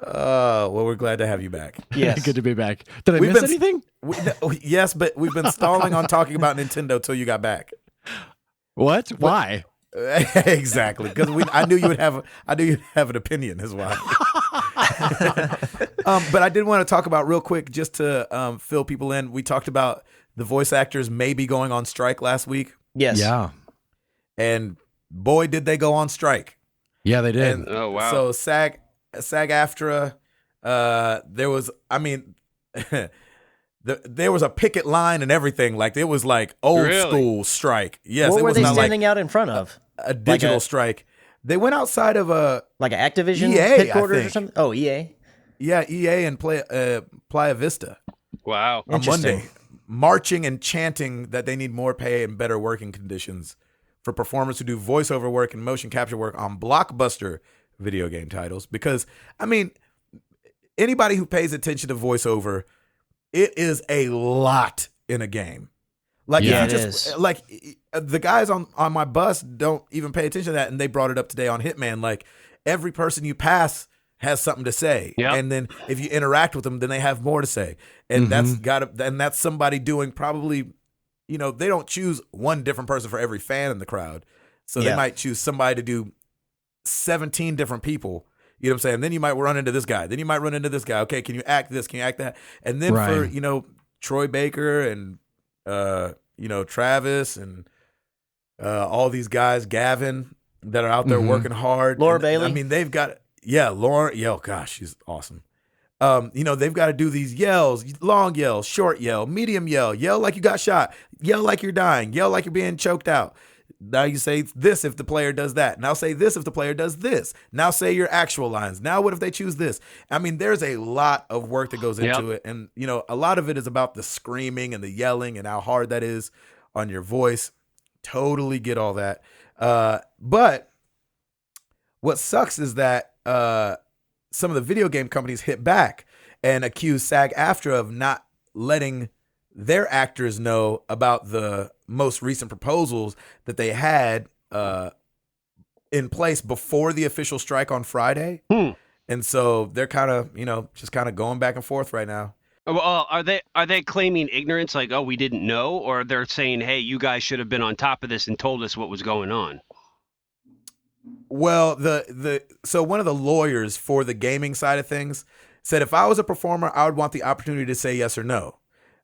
Well, we're glad to have you back. Yes, good to be back. Did I miss anything? Yes, but we've been stalling on talking about Nintendo till you got back. What? Why? Exactly, because I knew you'd have an opinion, is why. But I did want to talk about real quick, just to fill people in. We talked about the voice actors maybe going on strike last week. Yes. Yeah. And boy, did they go on strike. Yeah, they did. And oh wow. So SAG-AFTRA, there was, I mean. There was a picket line and everything. Like, it was like old school strike. Yes, what it were was they not standing like out in front of? A digital strike. They went outside of a like an Activision EA, headquarters or something. Oh, EA. Yeah, EA and Playa Vista. Wow. On Monday, marching and chanting that they need more pay and better working conditions for performers who do voiceover work and motion capture work on blockbuster video game titles. Because, I mean, anybody who pays attention to voiceover, it is a lot in a game. Like, yeah, if you just like the guys on my bus don't even pay attention to that, and they brought it up today on Hitman. Like, every person you pass has something to say, and then if you interact with them, then they have more to say, and that's somebody doing probably, they don't choose one different person for every fan in the crowd, so they might choose somebody to do 17 different people. You know what I'm saying? Then you might run into this guy. Then you might run into this guy. Okay, can you act this? Can you act that? And then for, Troy Baker and, Travis and all these guys, Gavin, that are out there working hard. Laura Bailey. I mean, they've got, Laura. Oh, gosh, she's awesome. They've got to do these yells, long yell, short yell, medium yell like you got shot, yell like you're dying, yell like you're being choked out. Now you say this if the player does that. Now say this if the player does this. Now say your actual lines. Now what if they choose this? I mean, there's a lot of work that goes into it. And, a lot of it is about the screaming and the yelling and how hard that is on your voice. Totally get all that. But what sucks is that some of the video game companies hit back and accuse SAG-AFTRA of not letting their actors know about the most recent proposals that they had in place before the official strike on Friday. And so they're kind of, just kind of going back and forth right now. Well, are they claiming ignorance, like, oh, we didn't know, or they're saying, hey, you guys should have been on top of this and told us what was going on? Well, so one of the lawyers for the gaming side of things said, if I was a performer, I would want the opportunity to say yes or no.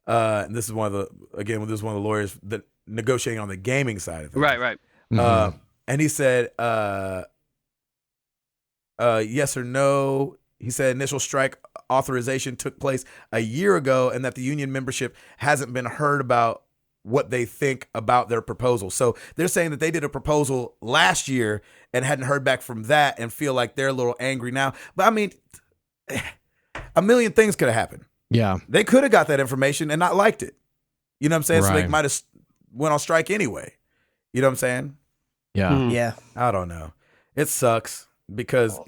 And this is one of the lawyers that negotiating on the gaming side of things. Right. Mm-hmm. And he said, yes or no. He said initial strike authorization took place a year ago and that the union membership hasn't been heard about what they think about their proposal. So they're saying that they did a proposal last year and hadn't heard back from that and feel like they're a little angry now. But I mean, a million things could have happened. Yeah. They could have got that information and not liked it. You know what I'm saying? Right. So they might have went on strike anyway. You know what I'm saying? Yeah. Yeah. I don't know. It sucks because,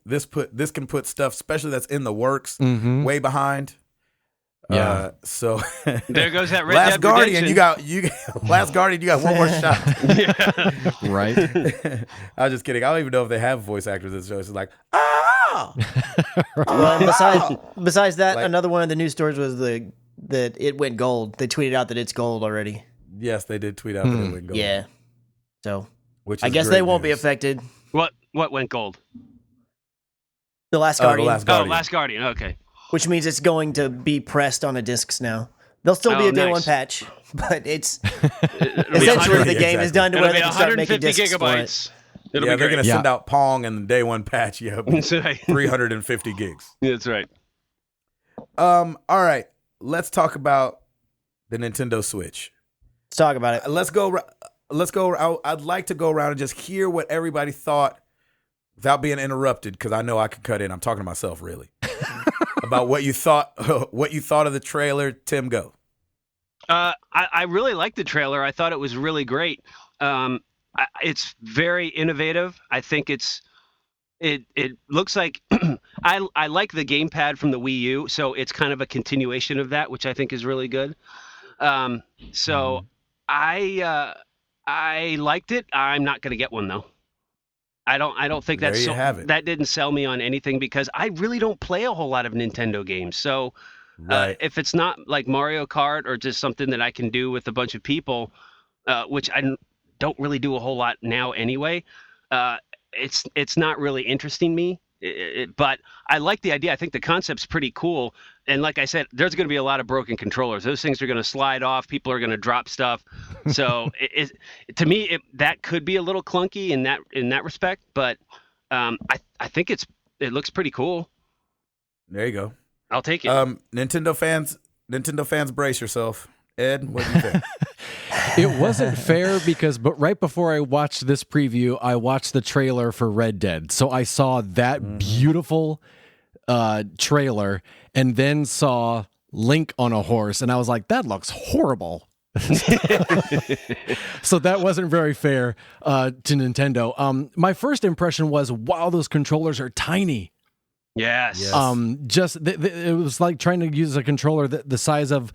this can put stuff, especially that's in the works, Mm-hmm. way behind. Yeah. So There goes that Red Last Dead Guardian, Redemption. Last Guardian, you got one more shot. Right. I was just kidding. I don't even know if they have voice actors in the show. It's like, ah. Well, besides that, Like- another one of the news stories was that it went gold. They tweeted out that it's gold already. Yes, they did tweet out that it went gold. Yeah. So Which I is guess great they won't be news. affected. What went gold? The Last Oh, The Guardian, Last Guardian. Oh, Last Guardian. Okay. which means it's going to be pressed on a discs now. There'll still be Oh, a day one nice. patch, but it's It'll be essentially 100 the game is done to It'll where be they can start making 150 discs for it. gigabytes. It'll Yeah, be they're great. going to Yeah. send out Pong and the day one patch. Yeah, That's right. 350 gigs. That's right. All right. Let's talk about the Nintendo Switch. Let's talk about it. Let's go. I'd like to go around and just hear what everybody thought without being interrupted, because I know I could cut in. I'm talking to myself, really, about what you thought. What you thought of the trailer. Tim, go. I really liked the trailer. I thought it was really great. It's very innovative. I think it looks like I like the gamepad from the Wii U, so it's kind of a continuation of that, which I think is really good. So I liked it. I'm not going to get one though. I don't think There you have it. that didn't sell me on anything, because I really don't play a whole lot of Nintendo games. So Right. if it's not like Mario Kart or just something that I can do with a bunch of people, which I don't really do a whole lot now anyway, it's not really interesting me. But I like the idea. I think the concept's pretty cool. And like I said, there's going to be a lot of broken controllers. Those things are going to slide off. People are going to drop stuff. So to me, that could be a little clunky in that respect. But I think it looks pretty cool. There you go. I'll take it. Nintendo fans, brace yourself. Ed, what do you think? It wasn't fair because, but right before I watched this preview, I watched the trailer for Red Dead. So I saw that beautiful trailer and then saw Link on a horse, and I was like, that looks horrible. So that wasn't very fair to Nintendo. My first impression was, wow, those controllers are tiny. Yes. Yes. It was like trying to use a controller the size of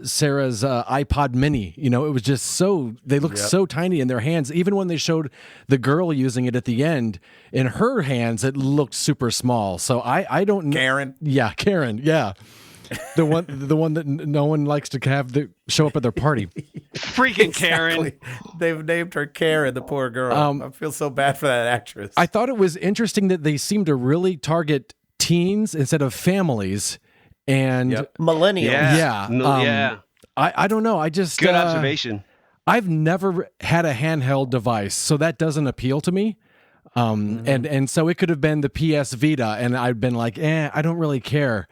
Sarah's iPod Mini. You know, it was just they looked so tiny in their hands. Even when they showed the girl using it at the end, in her hands, it looked super small. So I don't know. Karen. Yeah, Karen. Yeah. The one that no one likes to have show up at their party. Freaking Karen. Exactly. They've named her Karen, the poor girl. I feel so bad for that actress. I thought it was interesting that they seem to really target teens instead of families. And Millennials. yeah, Yeah. I don't know. I just Good observation. I've never had a handheld device, so that doesn't appeal to me. And so it could have been the PS Vita, and I've been like, I don't really care.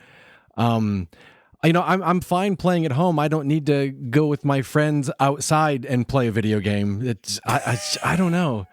I'm fine playing at home. I don't need to go with my friends outside and play a video game. I don't know.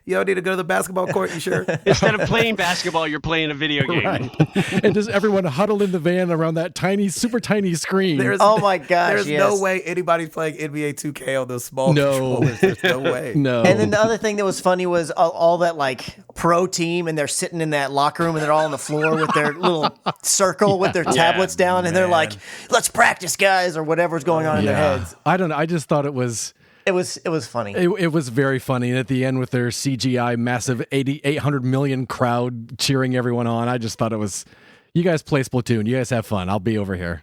You don't need to go to the basketball court, you sure? Instead of playing basketball, you're playing a video game. Right. And does everyone huddle in the van around that super tiny screen? Oh my gosh! There's no way anybody's playing NBA 2K on those small controllers. There's no way. No. And then the other thing that was funny was all that like pro team, and they're sitting in that locker room, and they're all on the floor with their little circle with their tablets down, and they're like, "Let's practice, guys," or whatever's going on in their heads. I don't know. I just thought it was. It was funny. It was very funny. And at the end with their CGI massive 800 million crowd cheering everyone on, I just thought it was, you guys play Splatoon. You guys have fun. I'll be over here.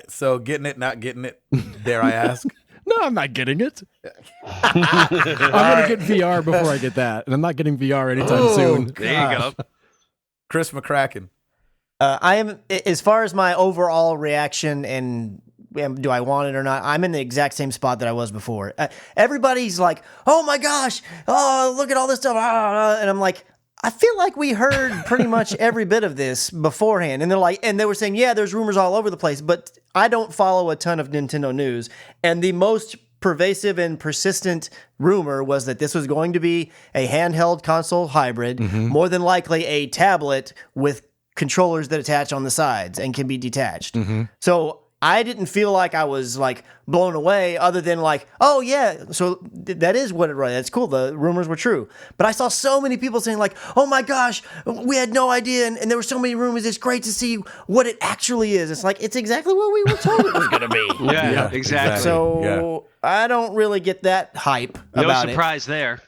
So getting it, not getting it, dare I ask? No, I'm not getting it. I'm going to get VR before I get that. And I'm not getting VR anytime soon. There you go. Chris McCracken. I am, as far as my overall reaction and do I want it or not, I'm in the exact same spot that I was before. Everybody's like, oh my gosh, oh, look at all this stuff. And I'm like, I feel like we heard pretty much every bit of this beforehand. And they're like, and they were saying, yeah, there's rumors all over the place, but I don't follow a ton of Nintendo news. And the most pervasive and persistent rumor was that this was going to be a handheld console hybrid, more than likely a tablet with controllers that attach on the sides and can be detached. So I didn't feel like I was like blown away, other than like, oh yeah, so that is what it was. That's cool. The rumors were true. But I saw so many people saying like, oh my gosh, we had no idea. And there were so many rumors. It's great to see what it actually is. It's like, it's exactly what we were told it was going to be. Yeah, exactly. So I don't really get that hype about it. No surprise there.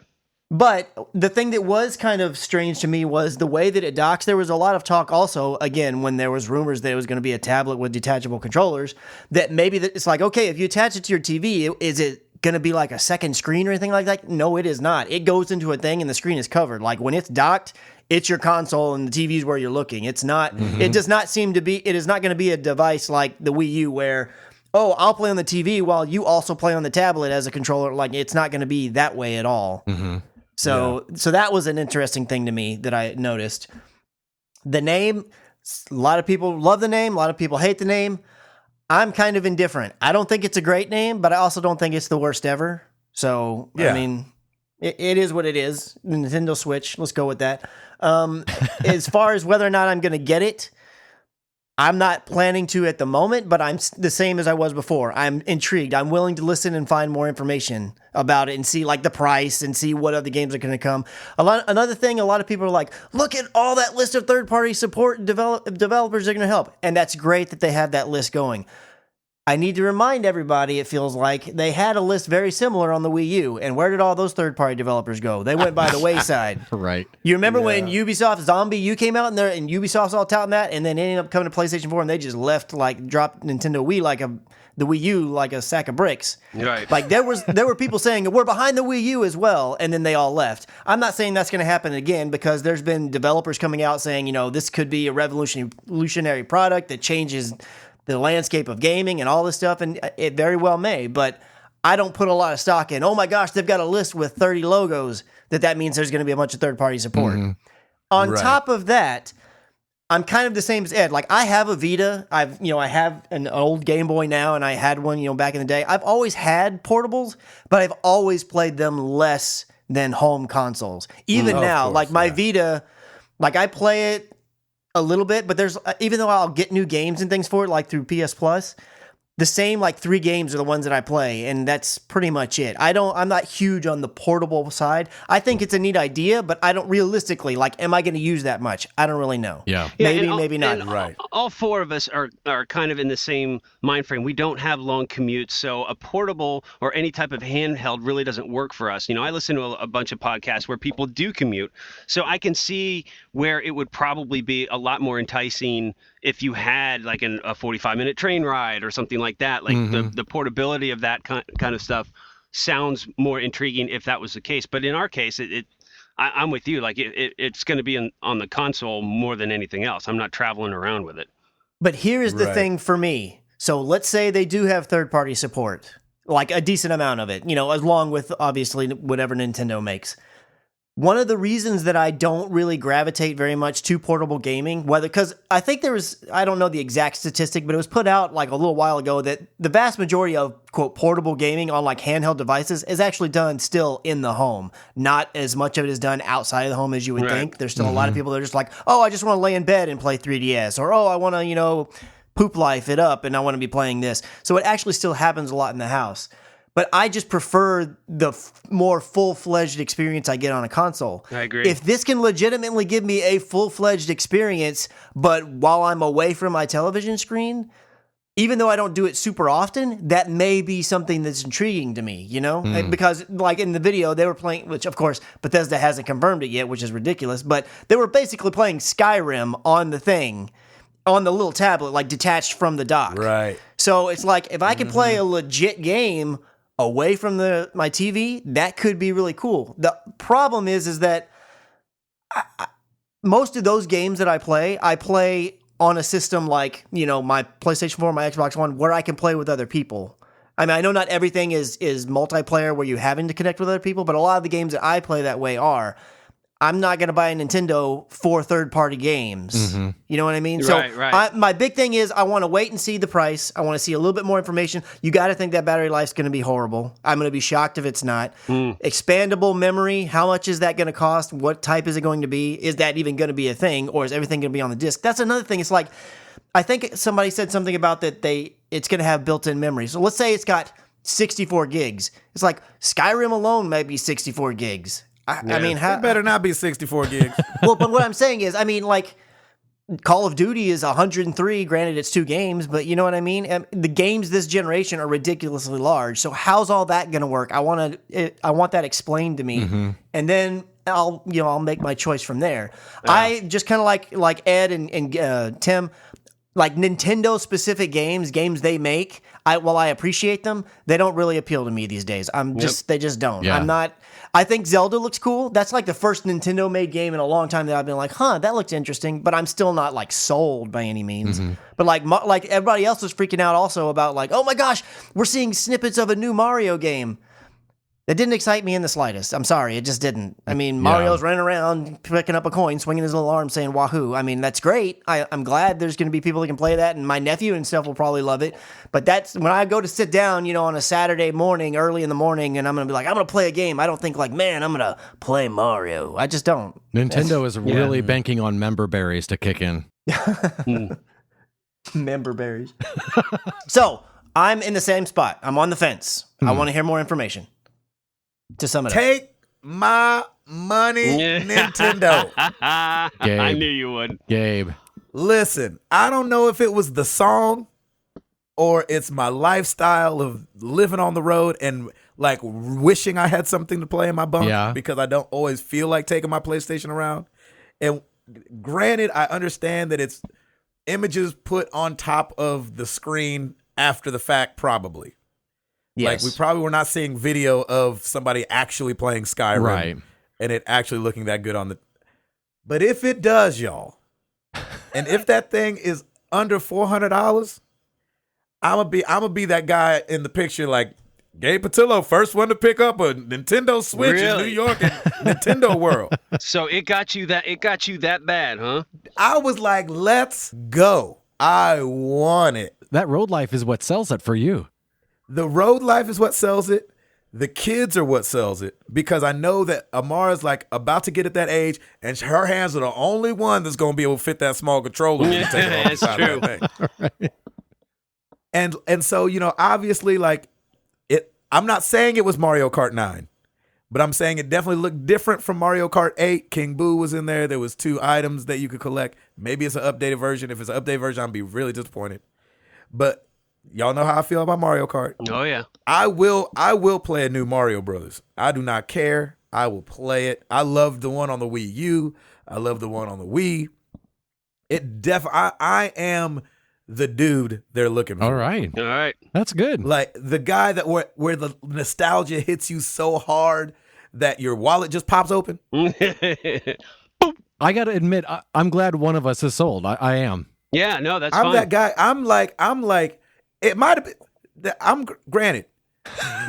But the thing that was kind of strange to me was the way that it docks. There was a lot of talk also, again, when there was rumors that it was going to be a tablet with detachable controllers, that maybe it's like, okay, if you attach it to your TV, is it going to be like a second screen or anything like that? No, it is not. It goes into a thing and the screen is covered. Like when it's docked, it's your console and the TV is where you're looking. It's not, it does not seem to be, it is not going to be a device like the Wii U where, oh, I'll play on the TV while you also play on the tablet as a controller. Like it's not going to be that way at all. So that was an interesting thing to me that I noticed. The name, a lot of people love the name. A lot of people hate the name. I'm kind of indifferent. I don't think it's a great name, but I also don't think it's the worst ever. So, I mean, it is what it is. Nintendo Switch. Let's go with that. As far as whether or not I'm going to get it, I'm not planning to at the moment, but I'm the same as I was before. I'm intrigued. I'm willing to listen and find more information about it and see like the price and see what other games are going to come. Another thing, a lot of people are like, look at all that list of third-party support developers that are going to help. And that's great that they have that list going. I need to remind everybody, it feels like, they had a list very similar on the Wii U. And where did all those third-party developers go? They went by the wayside. Right. You remember when Ubisoft Zombie U came out and Ubisoft's all touting that, and then ended up coming to PlayStation 4 and they just left, like, dropped Nintendo Wii like the Wii U like a sack of bricks. Right. Like there were people saying we're behind the Wii U as well, and then they all left. I'm not saying that's going to happen again because there's been developers coming out saying, this could be a revolutionary product that changes the landscape of gaming and all this stuff, and it very well may, but I don't put a lot of stock in, oh my gosh, they've got a list with 30 logos, that means there's going to be a bunch of third-party support. On top of that, I'm kind of the same as Ed. Like, I have a Vita. I have an old Game Boy now, and I had one, back in the day. I've always had portables, but I've always played them less than home consoles. Even now, like my Vita, like I play it a little bit, but there's even though I'll get new games and things for it, like through PS Plus, the same like 3 games are the ones that I play, and that's pretty much it. I'm not huge on the portable side. I think it's a neat idea, but I don't realistically, like, am I going to use that much? I don't really know. Yeah. Maybe not. Right. All 4 of us are kind of in the same mind frame. We don't have long commutes, so a portable or any type of handheld really doesn't work for us. I listen to a bunch of podcasts where people do commute, so I can see where it would probably be a lot more enticing if you had like a 45-minute train ride or something like that. Like the portability of that kind of stuff sounds more intriguing if that was the case. But in our case, I'm with you. Like it's going to be on the console more than anything else. I'm not traveling around with it. But here is the thing for me. So let's say they do have third-party support, like a decent amount of it, along with obviously whatever Nintendo makes. one of the reasons that I don't really gravitate very much to portable gaming, because I think I don't know the exact statistic, but it was put out like a little while ago that the vast majority of quote portable gaming on like handheld devices is actually done still in the home. Not as much of it is done outside of the home as you would think. There's still a lot of people that are just like, oh, I just want to lay in bed and play 3DS, or oh, I want to, poop life it up and I want to be playing this. So it actually still happens a lot in the house. But I just prefer the more full-fledged experience I get on a console. I agree. If this can legitimately give me a full-fledged experience, but while I'm away from my television screen, even though I don't do it super often, that may be something that's intriguing to me, Because like in the video, they were playing, which of course Bethesda hasn't confirmed it yet, which is ridiculous, but they were basically playing Skyrim on the thing, on the little tablet, like detached from the dock. Right. So it's like, if I could play a legit game away from my TV, that could be really cool. The problem is that most of those games that I play on a system like, my PlayStation 4, my Xbox One, where I can play with other people. I mean, I know not everything is multiplayer where you're having to connect with other people, but a lot of the games that I play that way are. I'm not going to buy a Nintendo for third-party games. You know what I mean? Right. My big thing is I want to wait and see the price. I want to see a little bit more information. You got to think that battery life's going to be horrible. I'm going to be shocked if it's not. Expandable memory, how much is that going to cost? What type is it going to be? Is that even going to be a thing, or is everything going to be on the disc? That's another thing. It's like, I think somebody said something about that it's going to have built-in memory. So let's say it's got 64 gigs. It's like Skyrim alone might be 64 gigs. I mean, it better not be 64 gigs. Well, but what I'm saying is, I mean, like, Call of Duty is 103. Granted, it's 2 games, but you know what I mean? The games this generation are ridiculously large. So how's all that going to work? I want that explained to me, and then I'll make my choice from there. Yeah. I just kind of like Ed and Tim. Like Nintendo specific games they make, while I appreciate them, they don't really appeal to me these days. They just don't. Yeah. I think Zelda looks cool. That's like the first Nintendo made game in a long time that I've been like, that looks interesting, but I'm still not like sold by any means. But like everybody else was freaking out also about like, oh my gosh, we're seeing snippets of a new Mario game. That didn't excite me in the slightest. I'm sorry, it just didn't. I mean, Mario's running around, picking up a coin, swinging his little arm, saying wahoo. I mean, that's great. I'm glad there's going to be people that can play that, and my nephew and stuff will probably love it. But that's when I go to sit down, on a Saturday morning, early in the morning, and I'm going to be like, I'm going to play a game. I don't think like, man, I'm going to play Mario. I just don't. Nintendo is really banking on member berries to kick in. Member berries. So, I'm in the same spot. I'm on the fence. I want to hear more information. To sum it up. Take my money, Nintendo. Gabe. I knew you would. Gabe. Listen, I don't know if it was the song or it's my lifestyle of living on the road and like wishing I had something to play in my bunk because I don't always feel like taking my PlayStation around. And granted, I understand that it's images put on top of the screen after the fact, probably. Yes. Like, we probably were not seeing video of somebody actually playing Skyrim and it actually looking that good on the... But if it does, y'all, and if that thing is under $400, I'm gonna be that guy in the picture like, Gabe Patillo, first one to pick up a Nintendo Switch in New York and Nintendo World. So it got you that bad, huh? I was like, let's go. I want it. That road life is what sells it for you. The road life is what sells it. The kids are what sells it because I know that Amara's like about to get at that age and her hands are the only one that's going to be able to fit that small controller. That's true. Right. And so, obviously like I'm not saying it was Mario Kart 9, but I'm saying it definitely looked different from Mario Kart 8. King Boo was in there. There was 2 items that you could collect. Maybe it's an updated version. If it's an updated version, I'll be really disappointed. But y'all know how I feel about Mario Kart. Oh yeah. I will play a new Mario Brothers. I do not care. I will play it. I love the one on the Wii U. I love the one on the Wii. I am the dude they're looking for. All right. That's good. Like the guy that where the nostalgia hits you so hard that your wallet just pops open. I got to admit, I'm glad one of us is sold. I am. Yeah, no, that's I'm fine. that guy. I'm like, it might have been. I'm granted.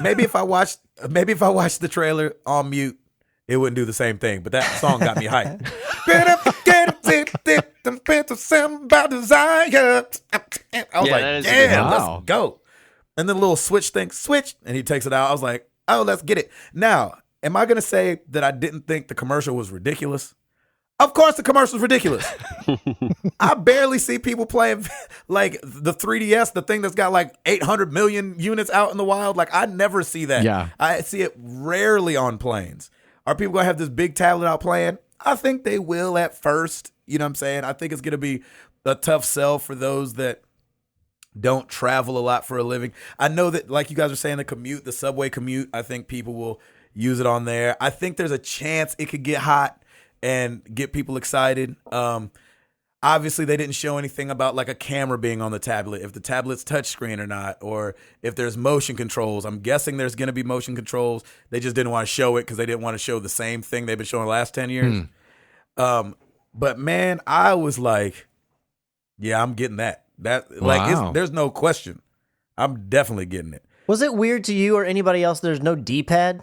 Maybe if I watched the trailer on mute it wouldn't do the same thing. But that song got me hyped. About desire. I was like, yeah, let's go. And then the little switch thing, switch, and he takes it out. I was like, oh, let's get it. Now, am I going to say that I didn't think the commercial was ridiculous? Of course the commercial's ridiculous. I barely see people playing like the 3DS, the thing that's got like 800 million units out in the wild. Like I never see that. Yeah. I see it rarely on planes. Are people going to have this big tablet out playing? I think they will at first. You know what I'm saying? I think it's going to be a tough sell for those that don't travel a lot for a living. I know that, like you guys are saying, the subway commute, I think people will use it on there. I think there's a chance it could get hot and get people excited. Obviously, they didn't show anything about like a camera being on the tablet, if the tablet's touchscreen or not, or if there's motion controls. I'm guessing there's going to be motion controls. They just didn't want to show it because they didn't want to show the same thing they've been showing the last 10 years. But man, I was like, yeah, I'm getting that. There's no question. I'm definitely getting it. Was it weird to you or anybody else there's no D-pad?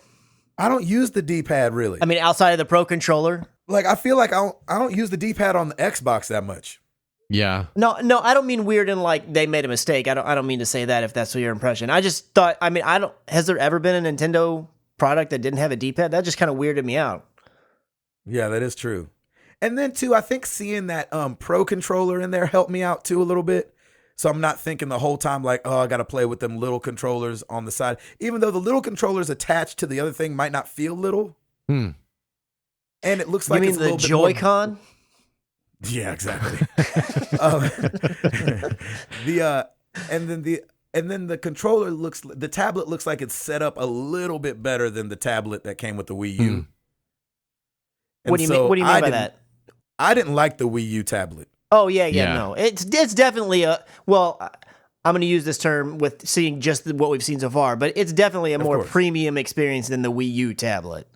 I don't use the D-pad really. I mean, outside of the Pro Controller? Like, I feel like I don't use the D-pad on the Xbox that much. Yeah. No, I don't mean weird in like they made a mistake. I don't mean to say that if that's your impression. I just thought, I mean, has there ever been a Nintendo product that didn't have a D-pad? That just kind of weirded me out. Yeah, that is true. And then too, I think seeing that Pro Controller in there helped me out too a little bit. So I'm not thinking the whole time like, oh, I got to play with them little controllers on the side. Even though the little controllers attached to the other thing might not feel little. And it looks like it's a little bit more... Joy-Con? Yeah, exactly. And then the controller the tablet looks like it's set up a little bit better than the tablet that came with the Wii U. What do you mean? What do you mean by that? I didn't like the Wii U tablet. Oh yeah, no. It's definitely I'm going to use this term with seeing just what we've seen so far, but it's definitely a more premium experience than the Wii U tablet.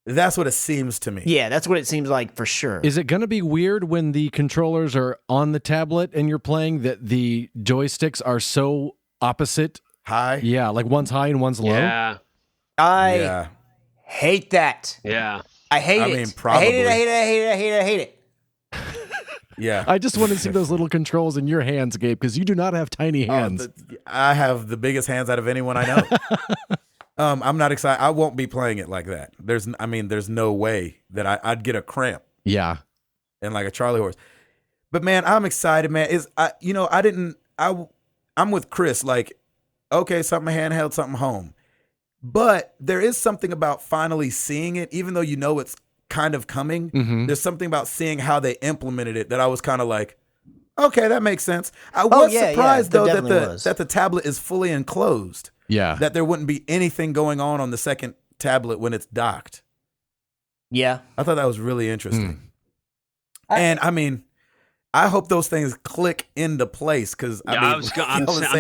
That's what it seems to me. Yeah, that's what it seems like for sure. Is it going to be weird when the controllers are on the tablet and you're playing that the joysticks are so opposite? High? Yeah, like one's high and one's low? Yeah. I hate that. Yeah. I hate it. I mean, probably. I hate it. Yeah. I just want to see those little controls in your hands, Gabe, because you do not have tiny hands. I have the biggest hands out of anyone I know. I'm not excited. I won't be playing it like that. There's no way that I'd get a cramp. Yeah. And like a Charlie horse. But man, I'm excited, man. I'm with Chris. Like, okay, something handheld, something home. But there is something about finally seeing it, even though you know it's kind of coming. There's something about seeing how they implemented it that I was kind of like, okay, that makes sense. I was surprised though that the tablet is fully enclosed. Yeah. That there wouldn't be anything going on the second tablet when it's docked. Yeah. I thought that was really interesting. And I mean, I hope those things click into place because I'm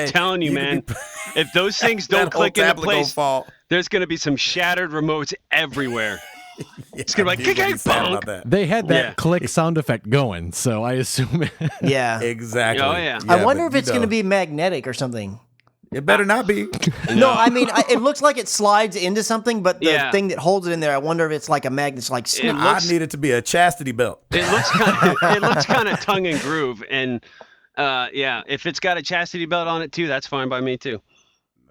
telling you, man, if those things don't click into place, there's going to be some shattered remotes everywhere. It's going to be like, they had that click sound effect going, so I assume. Yeah. Exactly. Oh, yeah. I wonder if it's going to be magnetic or something. It better not be. No, I mean, it looks like it slides into something, but the thing that holds it in there, I wonder if it's like a magnet. It's like, I need it to be a chastity belt. It looks kind of tongue and groove, and if it's got a chastity belt on it too, that's fine by me too.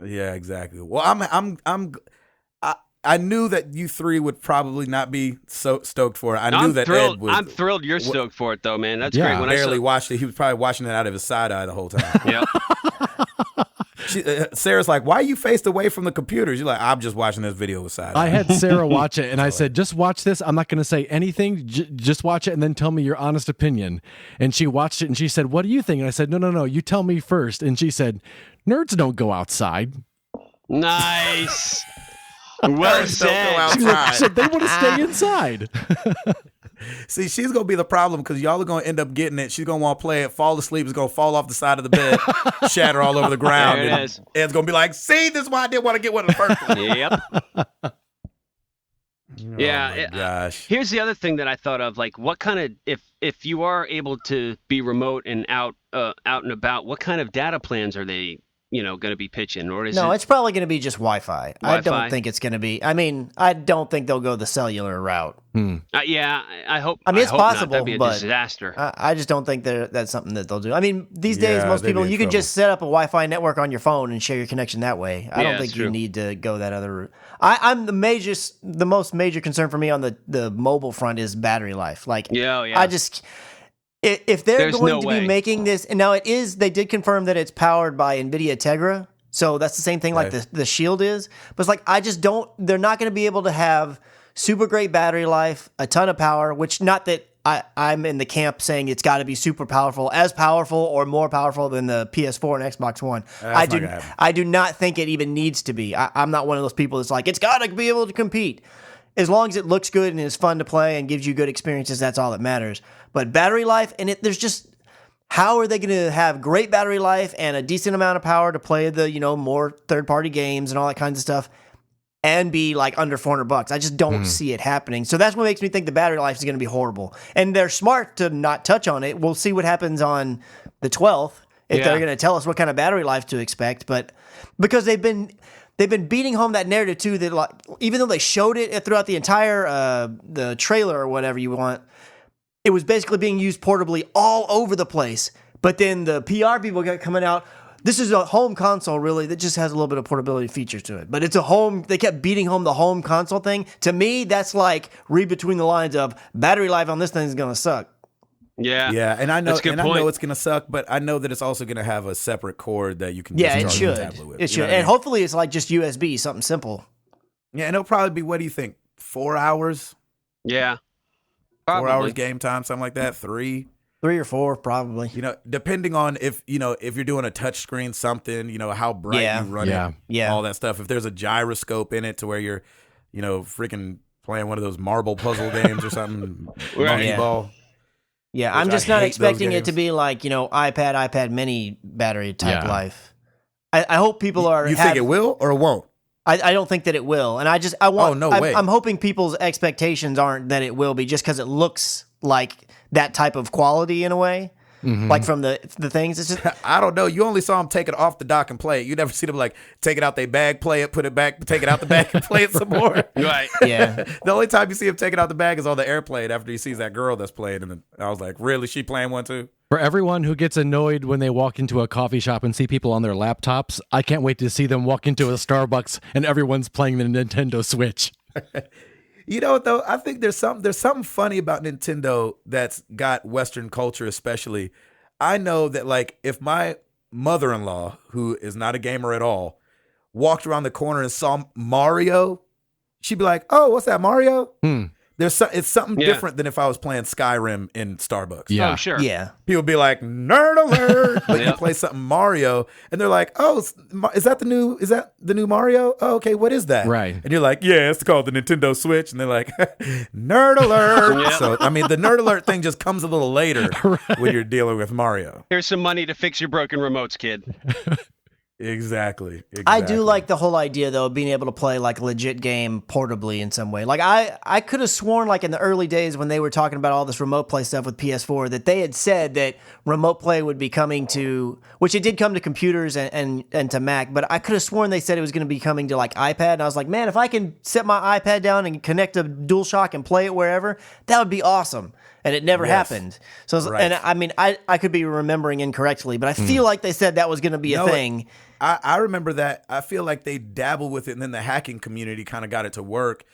Yeah, exactly. Well, I knew that you three would probably not be so stoked for it. I'm thrilled you're stoked for it though, man. That's great. When I watched it, he was probably watching it out of his side eye the whole time. Yeah. Sarah's like, why are you faced away from the computers? You're like, I'm just watching this video with side eye. I had Sarah watch it, and I said, just watch this. I'm not going to say anything. Just watch it, and then tell me your honest opinion. And she watched it, and she said, what do you think? And I said, no, you tell me first. And she said, nerds don't go outside. Nice. Well said. She said they want to stay inside. See, she's going to be the problem because y'all are going to end up getting it. She's going to want to play it, fall asleep. It's going to fall off the side of the bed, shatter all over the ground. There it is. And it's going to be like, see, this is why I didn't want to get one in the first place. Yep. Yeah. Gosh. Here's the other thing that I thought of. Like, what kind of, if you are able to be remote and out and about, what kind of data plans are they going to be pitching, or is No, it? it's probably going to be just Wi-Fi. I Wi-Fi? don't think it's going to be. I mean, I don't think they'll go the cellular route. Yeah, I hope. I mean, it's hope not. possible, That'd be a but disaster. I just don't think that's something that they'll do. I mean, these days, Yeah, most they'd people, be in you can trouble. just set up a Wi-Fi network on your phone and share your connection that way. I Yeah, don't think it's you true. need to go that other route. I'm the most major concern for me on the mobile front is battery life. Like, Yeah, yeah. I just. If they're There's going no to way. be making this, and now they did confirm that it's powered by NVIDIA Tegra, so that's the same thing like Okay. the Shield is. But it's like, I just don't, they're not going to be able to have super great battery life, a ton of power, which not that I'm in the camp saying it's got to be super powerful, as powerful or more powerful than the PS4 and Xbox One. That's not gonna happen. I do not think it even needs to be. I'm not one of those people that's like, it's got to be able to compete. As long as it looks good and is fun to play and gives you good experiences, that's all that matters. But battery life, and there's just, how are they going to have great battery life and a decent amount of power to play the, more third-party games and all that kinds of stuff and be like under $400? I just don't see it happening. So that's what makes me think the battery life is going to be horrible. And they're smart to not touch on it. We'll see what happens on the 12th if they're going to tell us what kind of battery life to expect. But because they've been beating home that narrative too, that like, even though they showed it throughout the entire the trailer or whatever you want, it was basically being used portably all over the place. But then the PR people got coming out, this is a home console really that just has a little bit of portability features to it. But it's a home, they kept beating home the home console thing. To me, that's like read between the lines of battery life on this thing is going to suck. Yeah, and I know, That's a good I point. know it's gonna suck, but I know that it's also gonna have a separate cord that you can. Yeah, just it charge your should. tablet with, It you should. know what I And mean? hopefully it's like just USB, something simple. Yeah, and it'll probably be, what do you think? 4 hours? Yeah. 4 hours Probably. game time, something like that. 3. 3 or 4, probably. Depending on if you're doing a touch screen something, how bright Yeah. you run Yeah. it, Yeah. all that stuff. If there's a gyroscope in it to where you're, freaking playing one of those marble puzzle games or something, Right. monkey Yeah. ball. Yeah, Which I'm just I not hate those expecting it to games. be like, iPad mini battery type Yeah. life. I hope people are. You think it will or it won't? I don't think that it will, and I want. Oh, no way. I'm hoping people's expectations aren't that it will be, just because it looks like that type of quality in a way, like from the things. It's just I don't know. You only saw them take it off the dock and play it. You never see them like take it out their bag, play it, put it back, take it out the bag and play it some more. Right. yeah. The only time you see him take it out the bag is on the airplane after he sees that girl that's playing. And then I was like, really? She playing one too? For everyone who gets annoyed when they walk into a coffee shop and see people on their laptops, I can't wait to see them walk into a Starbucks and everyone's playing the Nintendo Switch. You know what though? I think there's something funny about Nintendo that's got Western culture, especially. I know that like if my mother-in-law, who is not a gamer at all, walked around the corner and saw Mario, she'd be like, "Oh, what's that, Mario?" It's something Yeah. different than if I was playing Skyrim in Starbucks. Yeah. Oh, sure. Yeah. People be like, "Nerd alert!" But you Yep. play something Mario, and they're like, "Oh, is that the new Mario? Oh, okay, what is that?" Right. And you're like, "Yeah, it's called the Nintendo Switch," and they're like, "Nerd alert!" Yep. So I mean, the nerd alert thing just comes a little later when you're dealing with Mario. Here's some money to fix your broken remotes, kid. Exactly. I do like the whole idea though of being able to play like a legit game portably in some way. Like I could have sworn like in the early days when they were talking about all this remote play stuff with PS4 that they had said that remote play would be coming to, which it did come to computers and to Mac, but I could have sworn they said it was going to be coming to like iPad, and I was like, man, if I can set my iPad down and connect a DualShock and play it wherever, that would be awesome. And it never Yes. happened. So, Right. and I mean, I could be remembering incorrectly, but I feel like they said that was going to be a No, thing. I remember that. I feel like they dabbled with it, and then the hacking community kind of got it to work.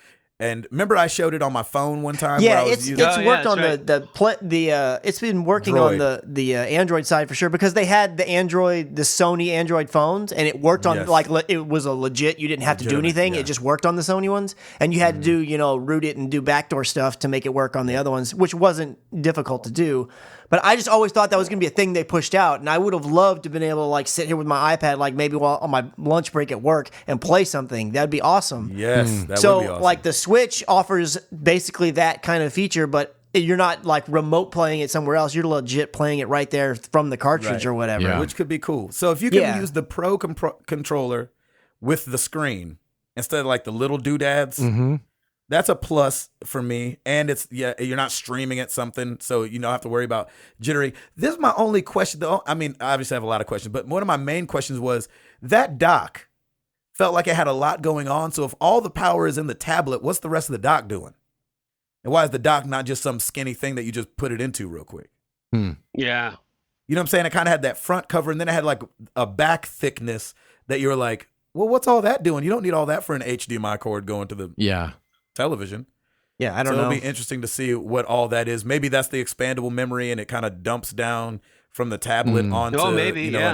And remember, I showed it on my phone one time. where Yeah, I was it's using- Oh, yeah, worked that's on right. it's been working on Droid. the Android side for sure, because they had the Sony Android phones, and it worked on Yes. like it was a legit. You didn't have to do Legitimate, anything; yeah. it just worked on the Sony ones, and you had to do root it and do backdoor stuff to make it work on the other ones, which wasn't difficult to do. But I just always thought that was going to be a thing they pushed out, and I would have loved to have been able to like sit here with my iPad, like maybe while on my lunch break at work, and play something. That'd be awesome. Yes, that would be So awesome. like the Switch offers basically that kind of feature, but you're not like remote playing it somewhere else. You're legit playing it right there from the cartridge Right. or whatever. Yeah. which could be cool. So if you can Yeah. use the Pro controller with the screen instead of like the little doodads, That's a plus for me. And you're not streaming at something, so you don't have to worry about jittery. This is my only question, though. I mean, I obviously have a lot of questions, but one of my main questions was that dock felt like it had a lot going on. So if all the power is in the tablet, what's the rest of the dock doing? And why is the dock not just some skinny thing that you just put it into real quick? Yeah. You know what I'm saying? It kind of had that front cover, and then it had like a back thickness that you were like, well, what's all that doing? You don't need all that for an HDMI cord going to the television. Yeah, I don't know. It'll be interesting to see what all that is. Maybe that's the expandable memory, and it kind of dumps down from the tablet onto an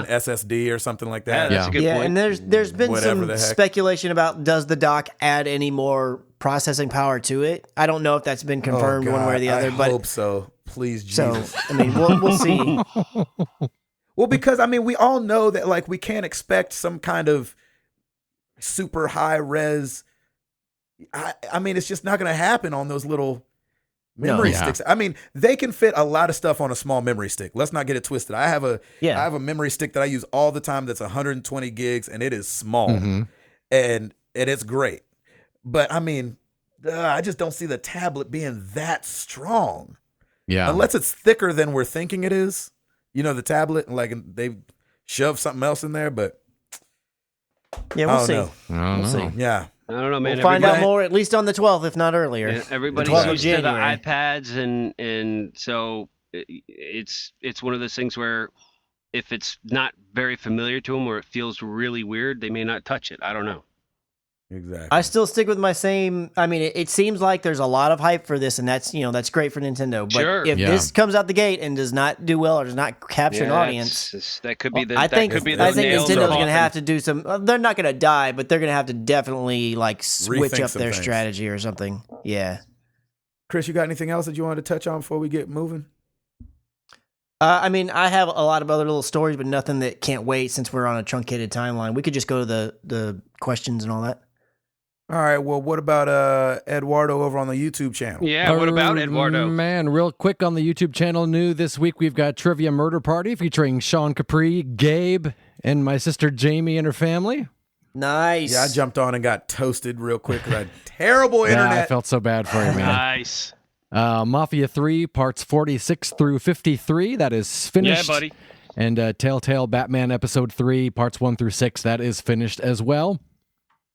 SSD or something like that. Yeah, that's a good point. And there's been Whatever some the heck. speculation about, does the dock add any more processing power to it? I don't know if that's been confirmed one way or the other. I but hope so. Please, so Jesus. I mean, we'll see. Well, because I mean, we all know that like we can't expect some kind of super high res. I mean, it's just not going to happen on those little memory sticks. I mean, they can fit a lot of stuff on a small memory stick. Let's not get it twisted. I have a memory stick that I use all the time that's 120 gigs, and it is small, and it's great. But I mean, I just don't see the tablet being that strong. Yeah. Unless it's thicker than we're thinking it is. You know, the tablet, like they shove something else in there, but Yeah, we'll see. We'll see. Yeah. I don't know, man. We'll find out more at least on the 12th, if not earlier. Yeah, everybody's 12th of used to the January. iPads, and so it's one of those things where if it's not very familiar to them or it feels really weird, they may not touch it. I don't know. Exactly. I still stick with my same. I mean, it seems like there's a lot of hype for this, and that's great for Nintendo. But Sure. if this comes out the gate and does not do well or does not capture an audience, that could be the. I think nails Nintendo's in the going to coffin. have to do some. They're not going to die, but they're going to have to definitely like switch Rethink up some their things. strategy or something. Yeah. Chris, you got anything else that you wanted to touch on before we get moving? I mean, I have a lot of other little stories, but nothing that can't wait since we're on a truncated timeline. We could just go to the questions and all that. All right. Well, what about Eduardo over on the YouTube channel? Yeah, what about Eduardo? Man, real quick on the YouTube channel, new this week, we've got Trivia Murder Party featuring Sean Capri, Gabe, and my sister Jamie and her family. Nice. Yeah, I jumped on and got toasted real quick because I had terrible internet. Yeah, I felt so bad for you, man. Nice. Mafia 3, parts 46 through 53, that is finished. Yeah, buddy. And Telltale Batman Episode 3, parts 1 through 6, that is finished as well.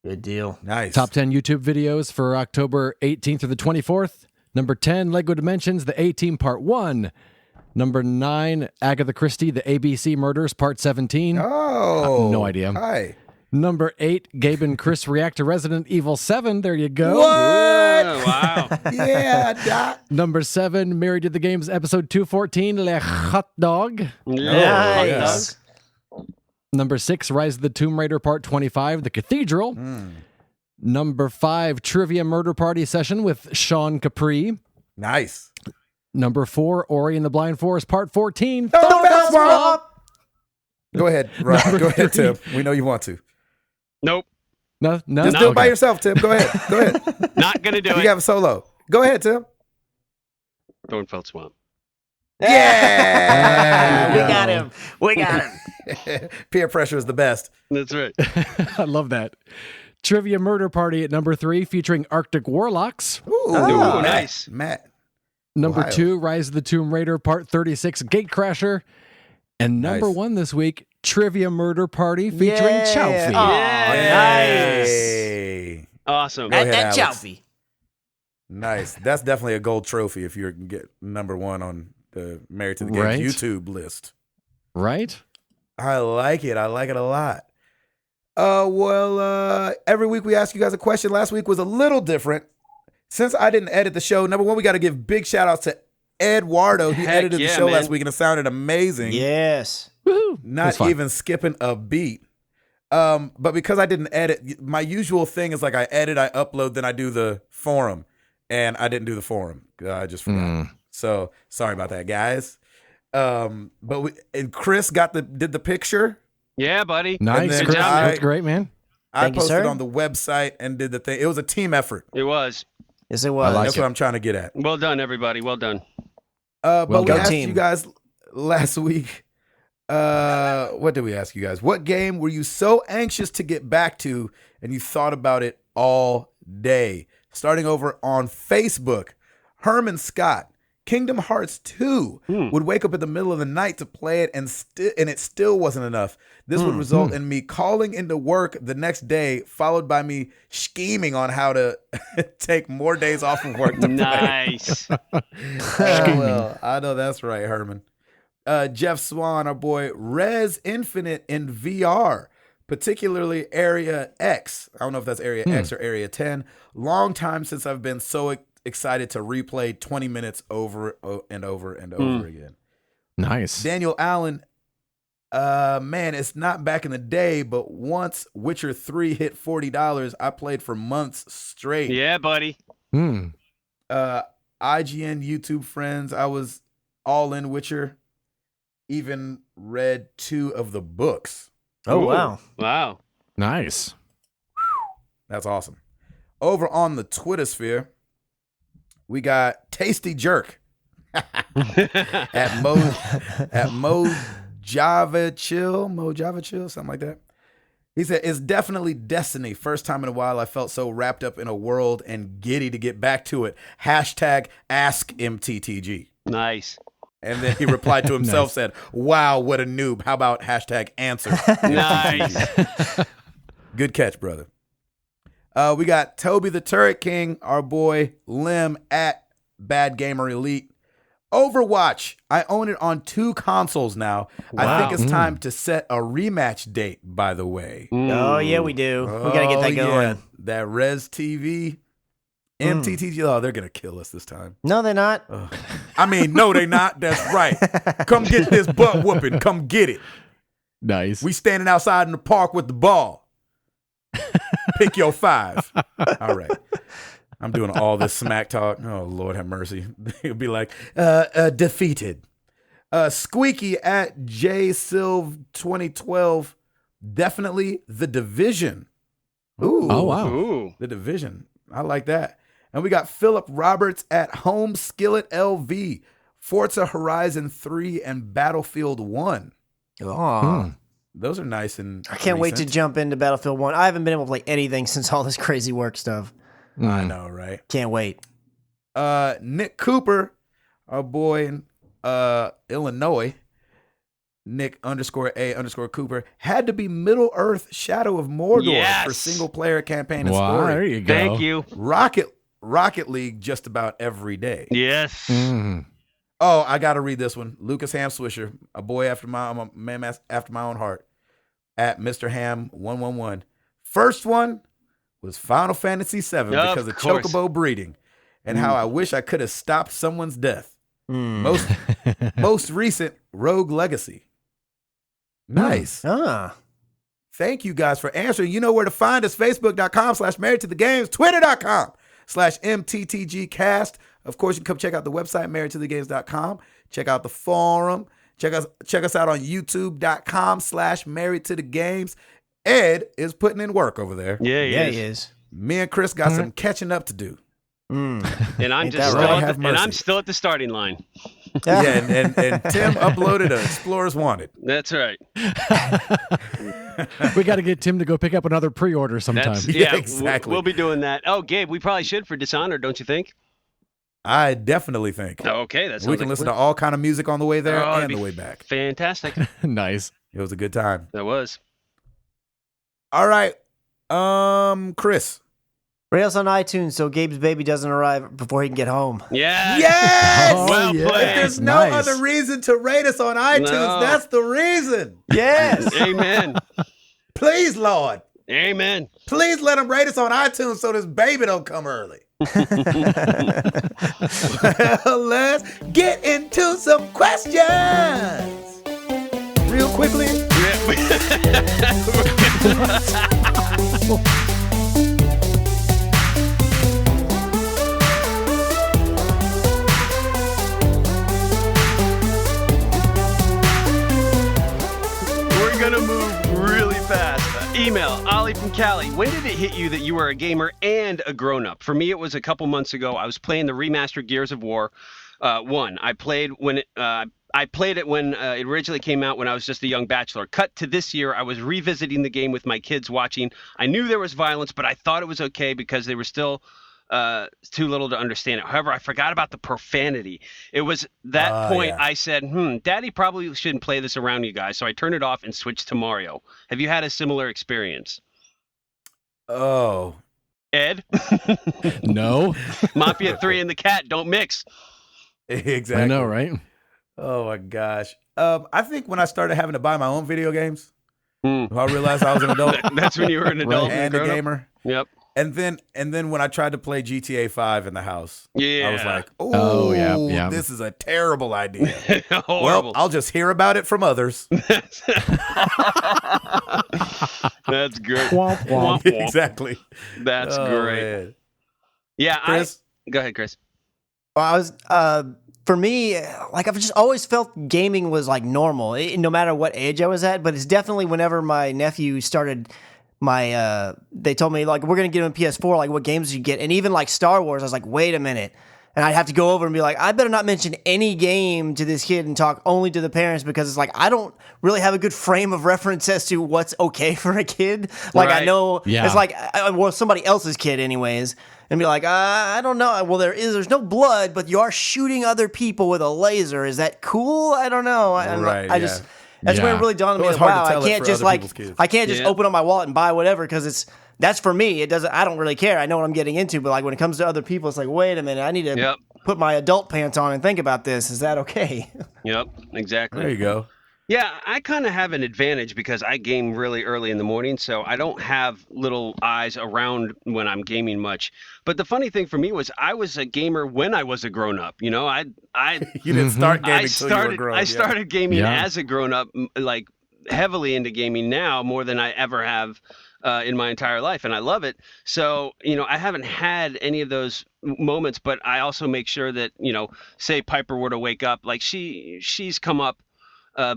Good deal. Nice. Top 10 YouTube videos for October 18th through the 24th. Number 10, Lego Dimensions, the A-Team Part 1. Number 9, Agatha Christie, the ABC Murders, Part 17. Oh. No idea. Hi. Number 8, Gabe and Chris react to Resident Evil 7. There you go. What? Oh, wow. Yeah, Doc. Number 7, Married to the Games, episode 214, Le Hot Dog. Nice. Number 6, Rise of the Tomb Raider, Part 25, The Cathedral. Number 5, Trivia Murder Party session with Sean Capri. Nice. Number 4, Ori and the Blind Forest, Part 14. Go ahead, Rob. Go ahead, Tim. We know you want to. Nope. No. Just do it by yourself, Tim. Go ahead. Go ahead. Not going to do You it. have a solo. Go ahead, Tim. Thornfeld Swamp. Yeah. We got him. Peer pressure is the best. That's right. I love that. Trivia Murder Party at number 3, featuring Arctic Warlocks. Ooh, Ooh, nice. Matt. Number Ohio. 2, Rise of the Tomb Raider, Part 36, Gatecrasher. And number Nice. 1 this week, Trivia Murder Party featuring Yeah. Chowfie. Oh, nice. Hey. Awesome. Go ahead, That Alex. Chowfie. Nice. That's definitely a gold trophy if you get number 1 on the Married to the Games Right. YouTube list. Right? I like it. I like it a lot. Every week we ask you guys a question. Last week was a little different. Since I didn't edit the show, number 1, we got to give big shout outs to Eduardo. He Heck edited the yeah, show man. last week and it sounded amazing. Yes. Woohoo. That's Not fun. even skipping a beat. But because I didn't edit, my usual thing is like I edit, I upload, then I do the forum. And I didn't do the forum. I just forgot. So sorry about that, guys. And Chris did the picture. Yeah, buddy. Nice. then Chris. I- That's great, man. I Thank you, posted sir. on the website and did the thing. It was a team effort. It was. Yes, it was. like That's what I'm trying to get at. Well done, everybody. Well done. But Well we done. asked Team. you guys last week. What did we ask you guys? What game were you so anxious to get back to and you thought about it all day? Starting over on Facebook, Herman Scott, Kingdom Hearts 2 would wake up in the middle of the night to play it, and it still wasn't enough. This would result in me calling into work the next day, followed by me scheming on how to take more days off of work to Nice. play. Well, I know that's right, Herman. Jeff Swan, our boy, Res Infinite in VR, particularly Area X. I don't know if that's Area X or Area 10. Long time since I've been so excited to replay 20 minutes over and over and over again. Nice. Daniel Allen, man, it's not back in the day, but once Witcher 3 hit $40, I played for months straight. Yeah, buddy. IGN YouTube friends, I was all in Witcher. Even read 2 of the books. Oh, Ooh. wow. Wow. Nice. That's awesome. Over on the Twitter sphere, we got Tasty Jerk at Mo Java Chill, something like that. He said, it's definitely Destiny. First time in a while I felt so wrapped up in a world and giddy to get back to it. Hashtag ask MTTG. Nice. And then he replied to himself, said, wow, what a noob. How about hashtag answer? Nice. Good catch, brother. We got Toby the Turret King, our boy Lim at Bad Gamer Elite. Overwatch. I own it on 2 consoles now. Wow. I think it's time to set a rematch date, by the way. Oh, yeah, we do. We got to get that going. Yeah. That Res TV. MTTG, oh, they're going to kill us this time. No, they're not. I mean, no, they not. That's right. Come get this butt whooping. Come get it. Nice. We standing outside in the park with the ball. Pick your 5. All right. I'm doing all this smack talk. Oh, Lord have mercy. It'll be like, defeated. Squeaky at JSilv 2012. Definitely The Division. Ooh. Oh, wow. Ooh. The Division. I like that. And we got Philip Roberts at Home Skillet LV, Forza Horizon 3, and Battlefield 1. Oh. Those are nice and I can't wait to jump into Battlefield 1. I haven't been able to play anything since all this crazy work stuff. I know, right? Can't wait. Nick Cooper, our boy in Illinois, Nick_A_Cooper, had to be Middle Earth Shadow of Mordor for single-player campaign and Wow, story. there you go. Thank you. Rocket League just about every day. Yes. Oh, I got to read this one. Lucas Ham Swisher, a boy after a man after my own heart, at Mr. Ham 111. First one was Final Fantasy VII because of chocobo breeding and how I wish I could have stopped someone's death. Most recent, Rogue Legacy. Nice. Thank you guys for answering. You know where to find us. Facebook.com/married to the games, Twitter.com/MTTGcast. Of course, you can come check out the website, marriedtothegames.com. Check out the forum. Check us out on youtube.com/married to the games. Ed is putting in work over there. Yeah, he is. Me and Chris got some catching up to do. And I'm still at the starting line. Yeah, and Tim uploaded a Explorers Wanted. That's right. We got to get Tim to go pick up another pre-order sometime. Yeah, exactly. We'll be doing that. Oh, Gabe, we probably should for Dishonored, don't you think? I definitely think. Okay, that's we can listen to all kind of music on the way there and the way back. Fantastic. Nice. It was a good time. That was. All right, Chris. Rate us on iTunes so Gabe's baby doesn't arrive before he can get home. Yeah. Yes. Well played. If there's no other reason to rate us on iTunes, that's the reason. Yes. Amen. Please, Lord. Amen. Please let them rate us on iTunes so this baby don't come early. Well, let's get into some questions. Real quickly. We're going to move really fast. Email, Ollie from Cali. When did it hit you that you were a gamer and a grown-up? For me, it was a couple months ago. I was playing the remastered Gears of War 1. I played when it originally came out when I was just a young bachelor. Cut to this year, I was revisiting the game with my kids watching. I knew there was violence, but I thought it was okay because they were still too little to understand it. However, I forgot about the profanity. It was that point I said, Daddy probably shouldn't play this around you guys. So I turned it off and switched to Mario. Have you had a similar experience? Oh. Ed? No. Mafia 3 and the cat don't mix. Exactly. I know, right? Oh my gosh. I think when I started having to buy my own video games, Hmm. I realized I was an adult That's when you were an adult and a grown up? gamer. Yep. And then when I tried to play GTA 5 in the house, Yeah. I was like, Oh, yeah. this is a terrible idea. Horrible. Well, I'll just hear about it from others. That's great. Womp, womp. Womp, womp. Exactly. That's Oh, great. man. Yeah, Chris? Go ahead, Chris. Well, I was for me, like I've just always felt gaming was like normal, no matter what age I was at. But it's definitely whenever my nephew started they told me like we're gonna get him a PS4, like what games you get, and even like Star Wars. I was like, wait a minute. And I'd have to go over and be like, I better not mention any game to this kid and talk only to the parents because it's like I don't really have a good frame of reference as to what's okay for a kid. Like I Right. know it's like well somebody else's kid anyways, and be like, I don't know. Well, there's no blood, but you are shooting other people with a laser. Is that cool? I don't know. Right, I just that's when it really dawned on me. It's Like, hard to wow, tell I it can't for just other like people's kids. I can't just Yeah. open up my wallet and buy whatever because that's for me. It doesn't. I don't really care. I know what I'm getting into. But like when it comes to other people, it's like, wait a minute. I need to Yep. put my adult pants on and think about this. Is that okay? Yep, exactly. There you go. Yeah, I kind of have an advantage because I game really early in the morning, so I don't have little eyes around when I'm gaming much. But the funny thing for me was I was a gamer when I was a grown up. You know, I You didn't start gaming I until you were started grown. I started gaming Yeah. as a grown up, like heavily into gaming now more than I ever have in my entire life, and I love it. So, you know, I haven't had any of those moments, but I also make sure that, you know, say Piper were to wake up, like she's come up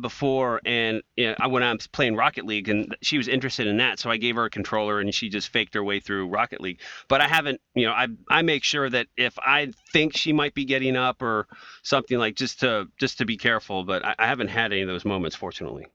before, and you know, when I'm playing Rocket League, and she was interested in that, so I gave her a controller, and she just faked her way through Rocket League. But I haven't, you know, I make sure that if I think she might be getting up or something, like just to be careful. But I haven't had any of those moments, fortunately.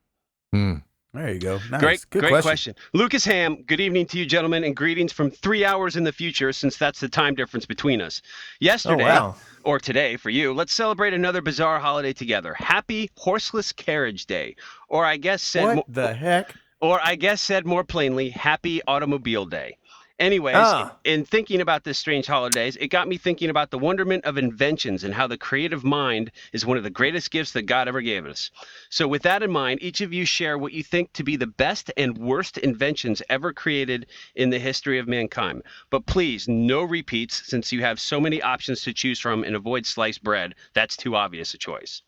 There you go. Nice. Great Good question. Lucas Ham, good evening to you, gentlemen, and greetings from 3 hours in the future, since that's the time difference between us. Yesterday, wow. or today for you, let's celebrate another bizarre holiday together. Happy Horseless Carriage Day, or I guess said, What the heck? or I guess said more plainly, Happy Automobile Day. Anyways, in thinking about this strange holidays, it got me thinking about the wonderment of inventions and how the creative mind is one of the greatest gifts that God ever gave us. So with that in mind, each of you share what you think to be the best and worst inventions ever created in the history of mankind. But please, no repeats, since you have so many options to choose from, and avoid sliced bread. That's too obvious a choice.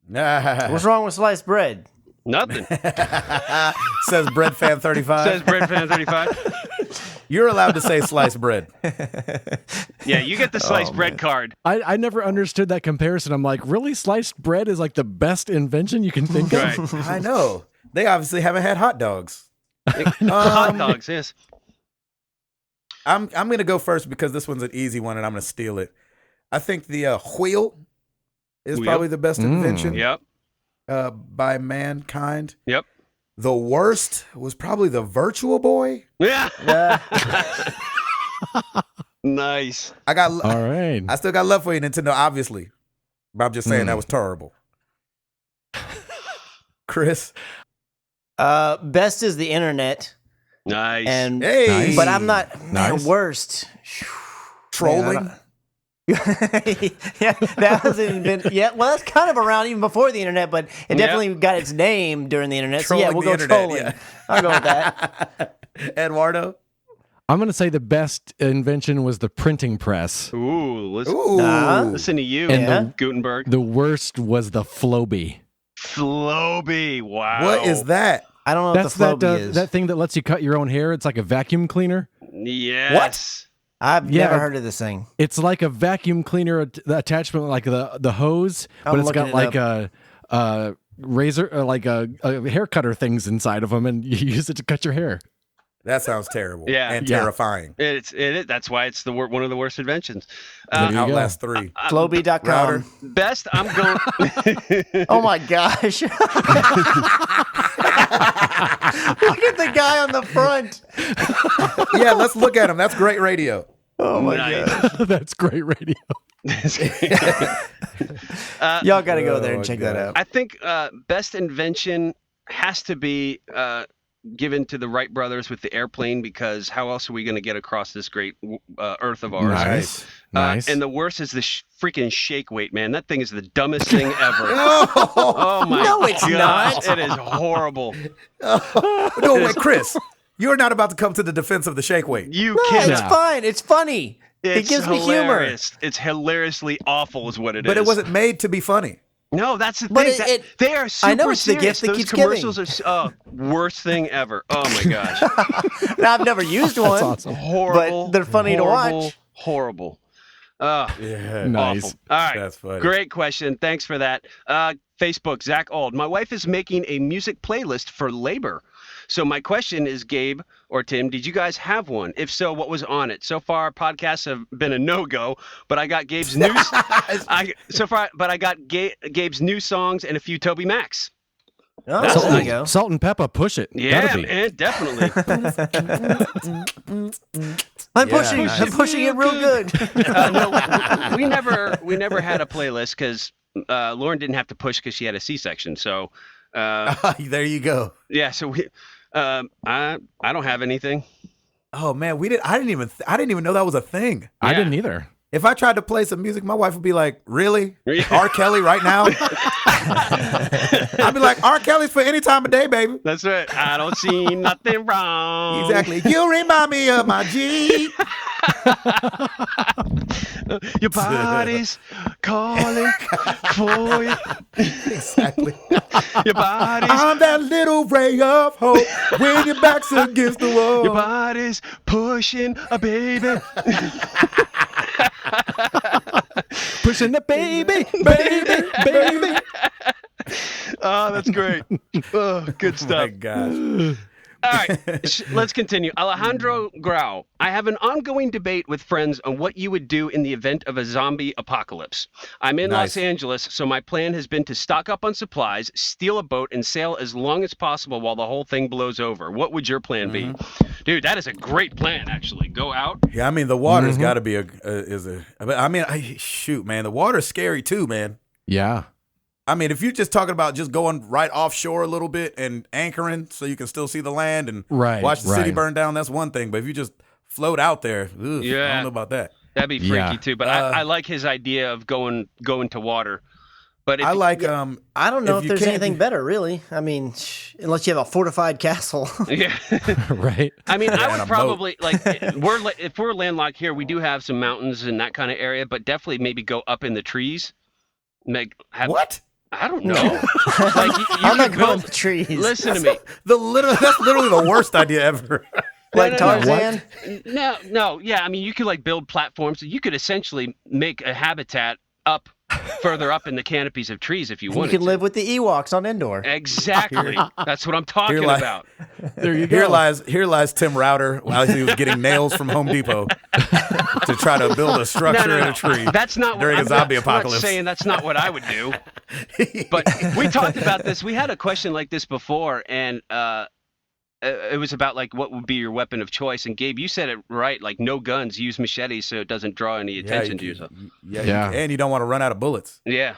What's wrong with sliced bread? Nothing. Says Bread Fan 35. Says Bread Fan 35. You're allowed to say sliced bread. Yeah, you get the sliced bread card. I never understood that comparison. I'm like, really? Sliced bread is like the best invention you can think Right. of? I know. They obviously haven't had hot dogs. Hot dogs, yes. I'm going to go first because this one's an easy one and I'm going to steal it. I think the wheel is Wheel. probably the best invention Yep. by mankind. Yep. The worst was probably the Virtual Boy. Yeah. Nice. I got. All right. I still got love for you, Nintendo, obviously. But I'm just saying that was terrible. Chris? Best is the internet. Nice. And Hey. Nice. but I'm not man, Nice. worst. Trolling? Yeah, that was invented. Yeah, well, that's kind of around even before the internet, but it definitely got its name during the internet. So yeah, Trolling we'll the go internet, trolling. yeah. I'll go with that. Eduardo? I'm going to say the best invention was the printing press. Ooh, listen, Ooh. listen to you, And Gutenberg. The worst was the Floby. Floby. Wow. What is that? I don't know That's what the that Floby is. that thing that lets you cut your own hair. It's like a vacuum cleaner. Yes. I've Yeah, never heard of this thing. It's like a vacuum cleaner the attachment, like the hose, I'm but it's looking got it like up. a razor, like a hair cutter things inside of them, and you use it to cut your hair. That sounds terrible. Yeah. And Yeah. terrifying. That's why it's one of the worst inventions. There you go. Outlast 3. Floby.com. Router. Best, I'm going. Oh my gosh. Look at the guy on the front. Yeah, let's look at him. That's great radio. Oh my Nice. god. That's great radio. Y'all got to go there and Oh, check God. that out. I think best invention has to be given to the Wright brothers with the airplane, because how else are we going to get across this great Earth of ours? Nice. Nice. And the worst is the freaking shake weight, man. That thing is the dumbest thing ever. Oh my No, it's gosh, not. it is horrible. No, wait, Chris, you're not about to come to the defense of the shake weight. You No, cannot. it's fine. It's funny. It's it gives me humor. hilarious. It's hilariously awful, is what it is. But it wasn't made to be funny. No, that's the But thing. They are super I know it's the serious. gift that Those keeps commercials are worst thing ever. Oh my gosh, Now, I've never used one. That's awesome. horrible. But they're funny to watch. Horrible. Yeah. Nice. Awful. All right. That's funny. Great question. Thanks for that. Facebook, Zach Ald. My wife is making a music playlist for labor. So my question is, Gabe or Tim, did you guys have one? If so, what was on it? So far, podcasts have been a no-go, but I got Gabe's new. I got Gabe's new songs and a few Toby Macs. Oh, That's there you go. Salt and pepper, push it. Yeah, Gotta be. man, definitely. I'm nice. pushing it real good. No, we never had a playlist because Lauren didn't have to push because she had a C-section. So There you go. yeah, so we. I don't have anything. Oh man, I didn't even know that was a thing. I Yeah. didn't either. If I tried to play some music, my wife would be like, "Really, Yeah. R. Kelly right now?" I'd be like, "R. Kelly's for any time of day, baby." That's right. I don't see nothing wrong. Exactly. You remind me of my G. Your body's calling for you. Exactly. Your body's I'm that little ray of hope when your back's against the wall. your body's pushing a baby. Pushing the baby, baby. Oh, that's great. Oh, good Oh stuff. my gosh. All right, let's continue. Alejandro Grau. I have an ongoing debate with friends on what you would do in the event of a zombie apocalypse. I'm in Nice. Los Angeles, so my plan has been to stock up on supplies, steal a boat, and sail as long as possible while the whole thing blows over. What would your plan be? Dude, that is a great plan, actually. Go out. Yeah, I mean the water's got to be but I mean, shoot, man, the water's scary too, man. Yeah. I mean, if you're just talking about just going right offshore a little bit and anchoring so you can still see the land and Right, watch the city right. burn down, that's one thing. But if you just float out there, I Yeah. don't know about that. That'd be freaky, Yeah. too. But I like his idea of going to water. But if, I like I don't know if you there's can't anything do- better, really. I mean, unless you have a fortified castle. yeah. Right. I mean, I and would a probably if we're landlocked here, we do have some mountains and that kind of area, but definitely maybe go up in the trees. what? I don't know. Like you I'm not could going build. to trees. Listen to me. That's literally the worst idea ever. Like No, no, no. Tarzan. No. Yeah, I mean, you could like build platforms. You could essentially make a habitat up further up in the canopies of trees if you You wanted can to. live with the Ewoks on Endor. Exactly. That's what I'm talking Here, like- about. There you go. Here lies Tim Router while he was getting nails from Home Depot to try to build a structure in a tree. That's not during what a zombie I'm not apocalypse. saying that's not what I would do. But we talked about this. We had a question like this before, and it was about like what would be your weapon of choice. And Gabe, you said it right. Like no guns, use machetes so it doesn't draw any attention to yourself. Yeah, and you don't want to run out of bullets. Yeah.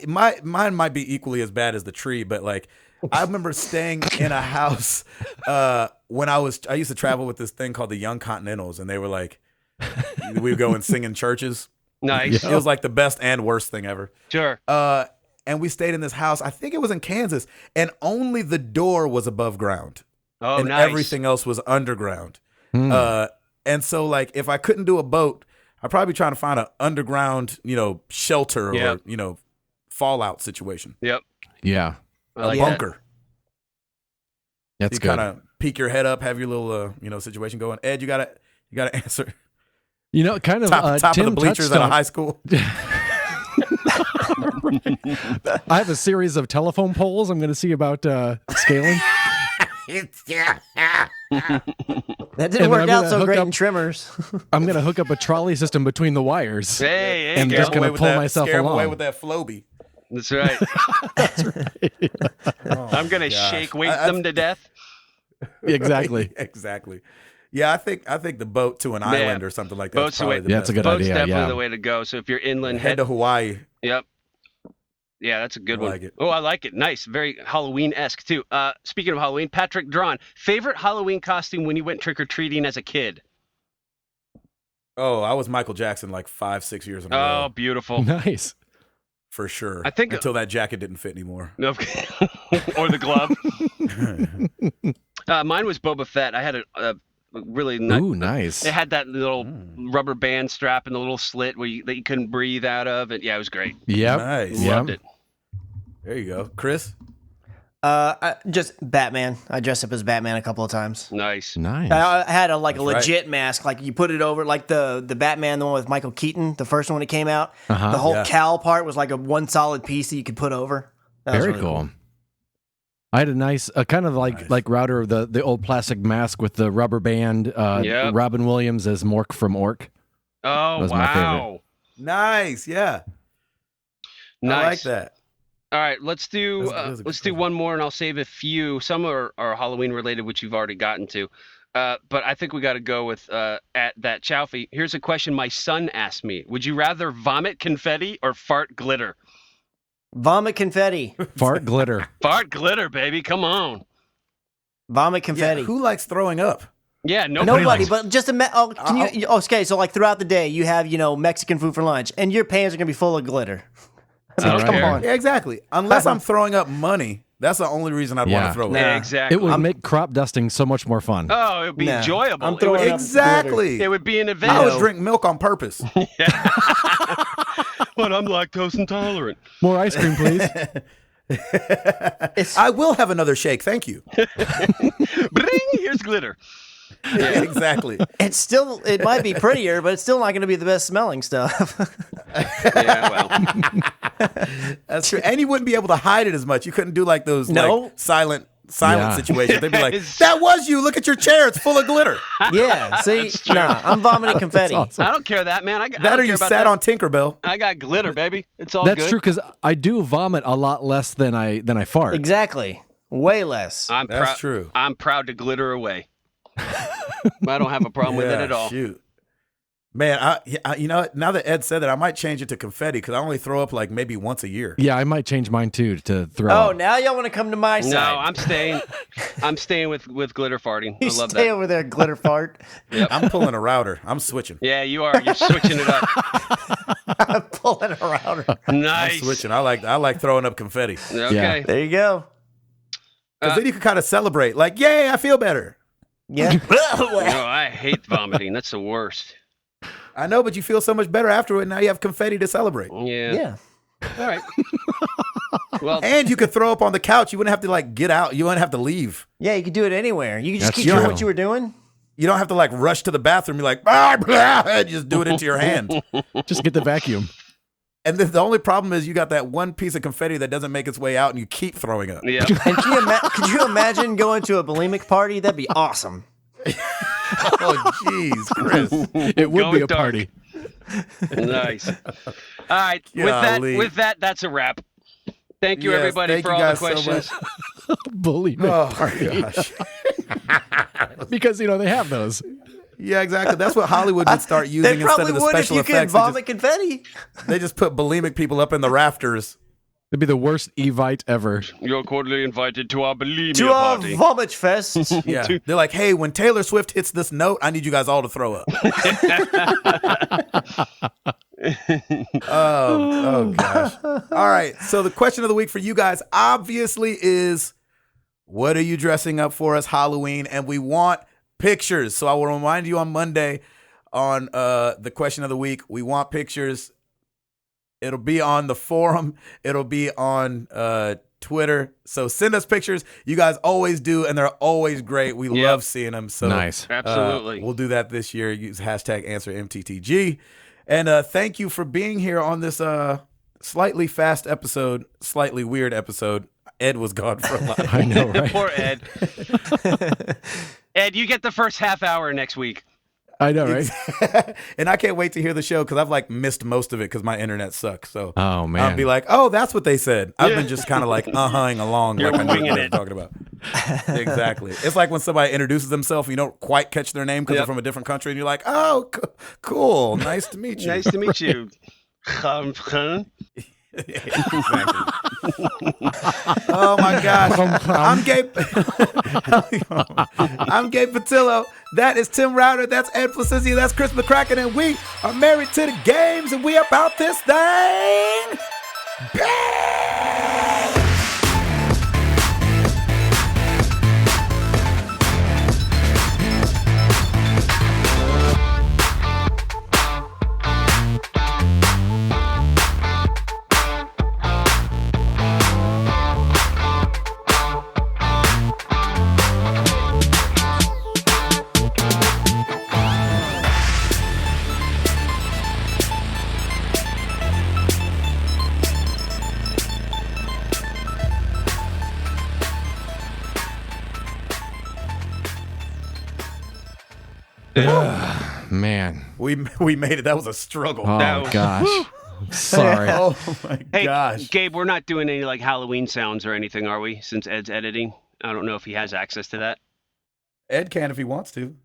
Mine might be equally as bad as the tree, but like I remember staying in a house when I used to travel with this thing called the Young Continentals, and they were like, we would go and sing in churches. Nice. It was like the best and worst thing ever. Sure. And we stayed in this house. I think it was in Kansas, and only the door was above ground, Oh, and nice. everything else was underground. Hmm. And so like if I couldn't do a boat, I'd probably be trying to find an underground, shelter Yep. or fallout situation, Yep. Yeah. I a like that. bunker. That's You good. kind of peek your head up, have your little situation going. Ed, you gotta answer. You know, kind of Top Tim of the bleachers touched at a on- high school. I have a series of telephone poles I'm going to see about scaling. That And didn't work I'm out gonna so hook great up- in Trimmers. I'm going to hook up a trolley system between the wires. Hey, And go. just gonna Away with pull that- myself scare 'em away along. with that Floby. That's right. I'm gonna gosh. shake weight I- them to death. Exactly. Exactly. Yeah, I think the boat to an island or something like that. Boat's is probably the way- the Yeah, best. that's a good Boat's idea. definitely Yeah. the way to go. So if you're inland, Head to Hawaii. Yep. Yeah, that's a good I one. like it. Oh, I like it. Nice. Very Halloween-esque, too. Speaking of Halloween, Patrick Drawn, favorite Halloween costume when you went trick-or-treating as a kid? Oh, I was Michael Jackson like 5-6 years in a row. Oh, beautiful. Nice. For sure. I think- until that jacket didn't fit anymore. No, or the glove. Mine was Boba Fett. I had a really nice. Ooh, nice. It had that little rubber band strap and the little slit that you couldn't breathe out of. And yeah, it was great. Yep. Nice. Yep. Loved it. There you go. Chris? Just Batman. I dressed up as Batman a couple of times. Nice. Nice. I had a That's legit mask, like you put it over, like the Batman, the one with Michael Keaton, the first one that came out. Uh-huh. The whole Yeah. cowl part was like a one solid piece that you could put over. That was Very really cool. I had a nice, kind of like router of the old plastic mask with the rubber band. Yep. Robin Williams as Mork from Ork. Oh, was my wow. Nice. Yeah. Nice. I like that. All right, let's do That's a good let's do one. one more, and I'll save a few. Some are Halloween related, which you've already gotten to. But I think we got to go with at that Chowfie. Here's a question my son asked me: would you rather vomit confetti or fart glitter? Vomit confetti. Fart glitter. Fart glitter, baby. Come on. Vomit Yeah, confetti. who likes throwing up? Yeah, nobody. Nobody, likes- but just okay, so like throughout the day, you have, Mexican food for lunch, and your pants are going to be full of glitter. I mean, don't come care. on. Yeah, exactly. Unless I'm throwing up money, that's the only reason I'd want Yeah. to throw it. Nah. Exactly. It would make crop dusting so much more fun. Oh, it would be Nah. enjoyable. I'm throwing up Exactly. It would be an event. I would drink milk on purpose. But I'm lactose intolerant. More ice cream, please. I will have another shake. Thank you. Bring, here's glitter. Yeah, exactly. It might be prettier, but it's still not going to be the best smelling stuff. Yeah, well. That's true. And you wouldn't be able to hide it as much. You couldn't do like those like silent Yeah. situations. They'd be like, "That was you. Look at your chair. It's full of glitter." Yeah, see, That's true. nah, I'm vomiting confetti. awesome. I don't care that, man. I That don't or you care about sat that. on Tinkerbell. I got glitter, baby. It's all That's good. true because I do vomit a lot less than I fart. Exactly, way less. That's true. I'm proud to glitter away. I don't have a problem with it at all. Shoot. Man, you know what? Now that Ed said that, I might change it to confetti because I only throw up like maybe once a year. Yeah, I might change mine too to throw. Oh, up. now y'all want to come to my No, side? I'm staying. I'm staying with glitter farting. You I love stay that. over there, glitter fart. I'm pulling a router. I'm switching. Yeah, you are. You're switching it up. I'm pulling it around. Nice. I'm switching. I like throwing up confetti Okay. Yeah. There you go. because then you can kind of celebrate. Like, yay! I feel better. Yeah. No, I hate vomiting. That's the worst. I know, but you feel so much better afterward. Now you have confetti to celebrate, Yeah. Yeah. All right. Well, and you could throw up on the couch. You wouldn't have to like get out. You wouldn't have to leave. Yeah, you could do it anywhere. You could just That's keep doing true. what you were doing. You don't have to like rush to the bathroom. You're like, blah, blah, and just do it into your hand. Just get the vacuum. And then the only problem is you got that one piece of confetti that doesn't make its way out, and you keep throwing up. yeah. And could you imagine going to a bulimic party? That'd be awesome. Oh, jeez, Chris. It would Going be a dark. party. Nice. All right. Golly. With that, that's a wrap. Thank you, Yes, everybody, thank for you all the guys so questions. Bully me. Oh gosh. Because they have those. Yeah, exactly. That's what Hollywood would start They using instead probably of the would if special you could effects. vomit confetti. They just put bulimic people up in the rafters. It'd be the worst Evite ever. You're cordially invited to our bulimia To a party. vomit fest. Yeah. They're like, hey, when Taylor Swift hits this note, I need you guys all to throw up. Oh gosh. All right. So the question of the week for you guys obviously is, what are you dressing up for as Halloween? And we want pictures. So I will remind you on Monday on the question of the week. We want pictures. It'll be on the forum. It'll be on Twitter. So send us pictures. You guys always do, and they're always great. We love seeing them. So Nice. Absolutely. we'll do that this year. Use hashtag #AnswerMTTG. And thank you for being here on this slightly fast episode, slightly weird episode. Ed was gone for a lot. I know, right? Poor Ed. Ed, you get the first half hour next week. I know, right? And I can't wait to hear the show because I've like missed most of it because my internet sucks. So Oh man, I'll be like, oh, that's what they said. I've been just kind of like uh-huhing along. You're like I know winging what it. they're talking about. Exactly. It's like when somebody introduces themselves and you don't quite catch their name because they're from a different country and you're like, oh, cool. Nice to meet you. Nice to meet you. Exactly. Oh my gosh. I'm Gabe. I'm Gabe Patillo. That is Tim Router. That's Ed Placidia. That's Chris McCracken. And we are married to the games and we about this thing. Bang! man. We made it. That was a struggle. Oh No. gosh. Sorry. Oh my Hey, gosh. Gabe, we're not doing any like Halloween sounds or anything, are we? Since Ed's editing, I don't know if he has access to that. Ed can if he wants to.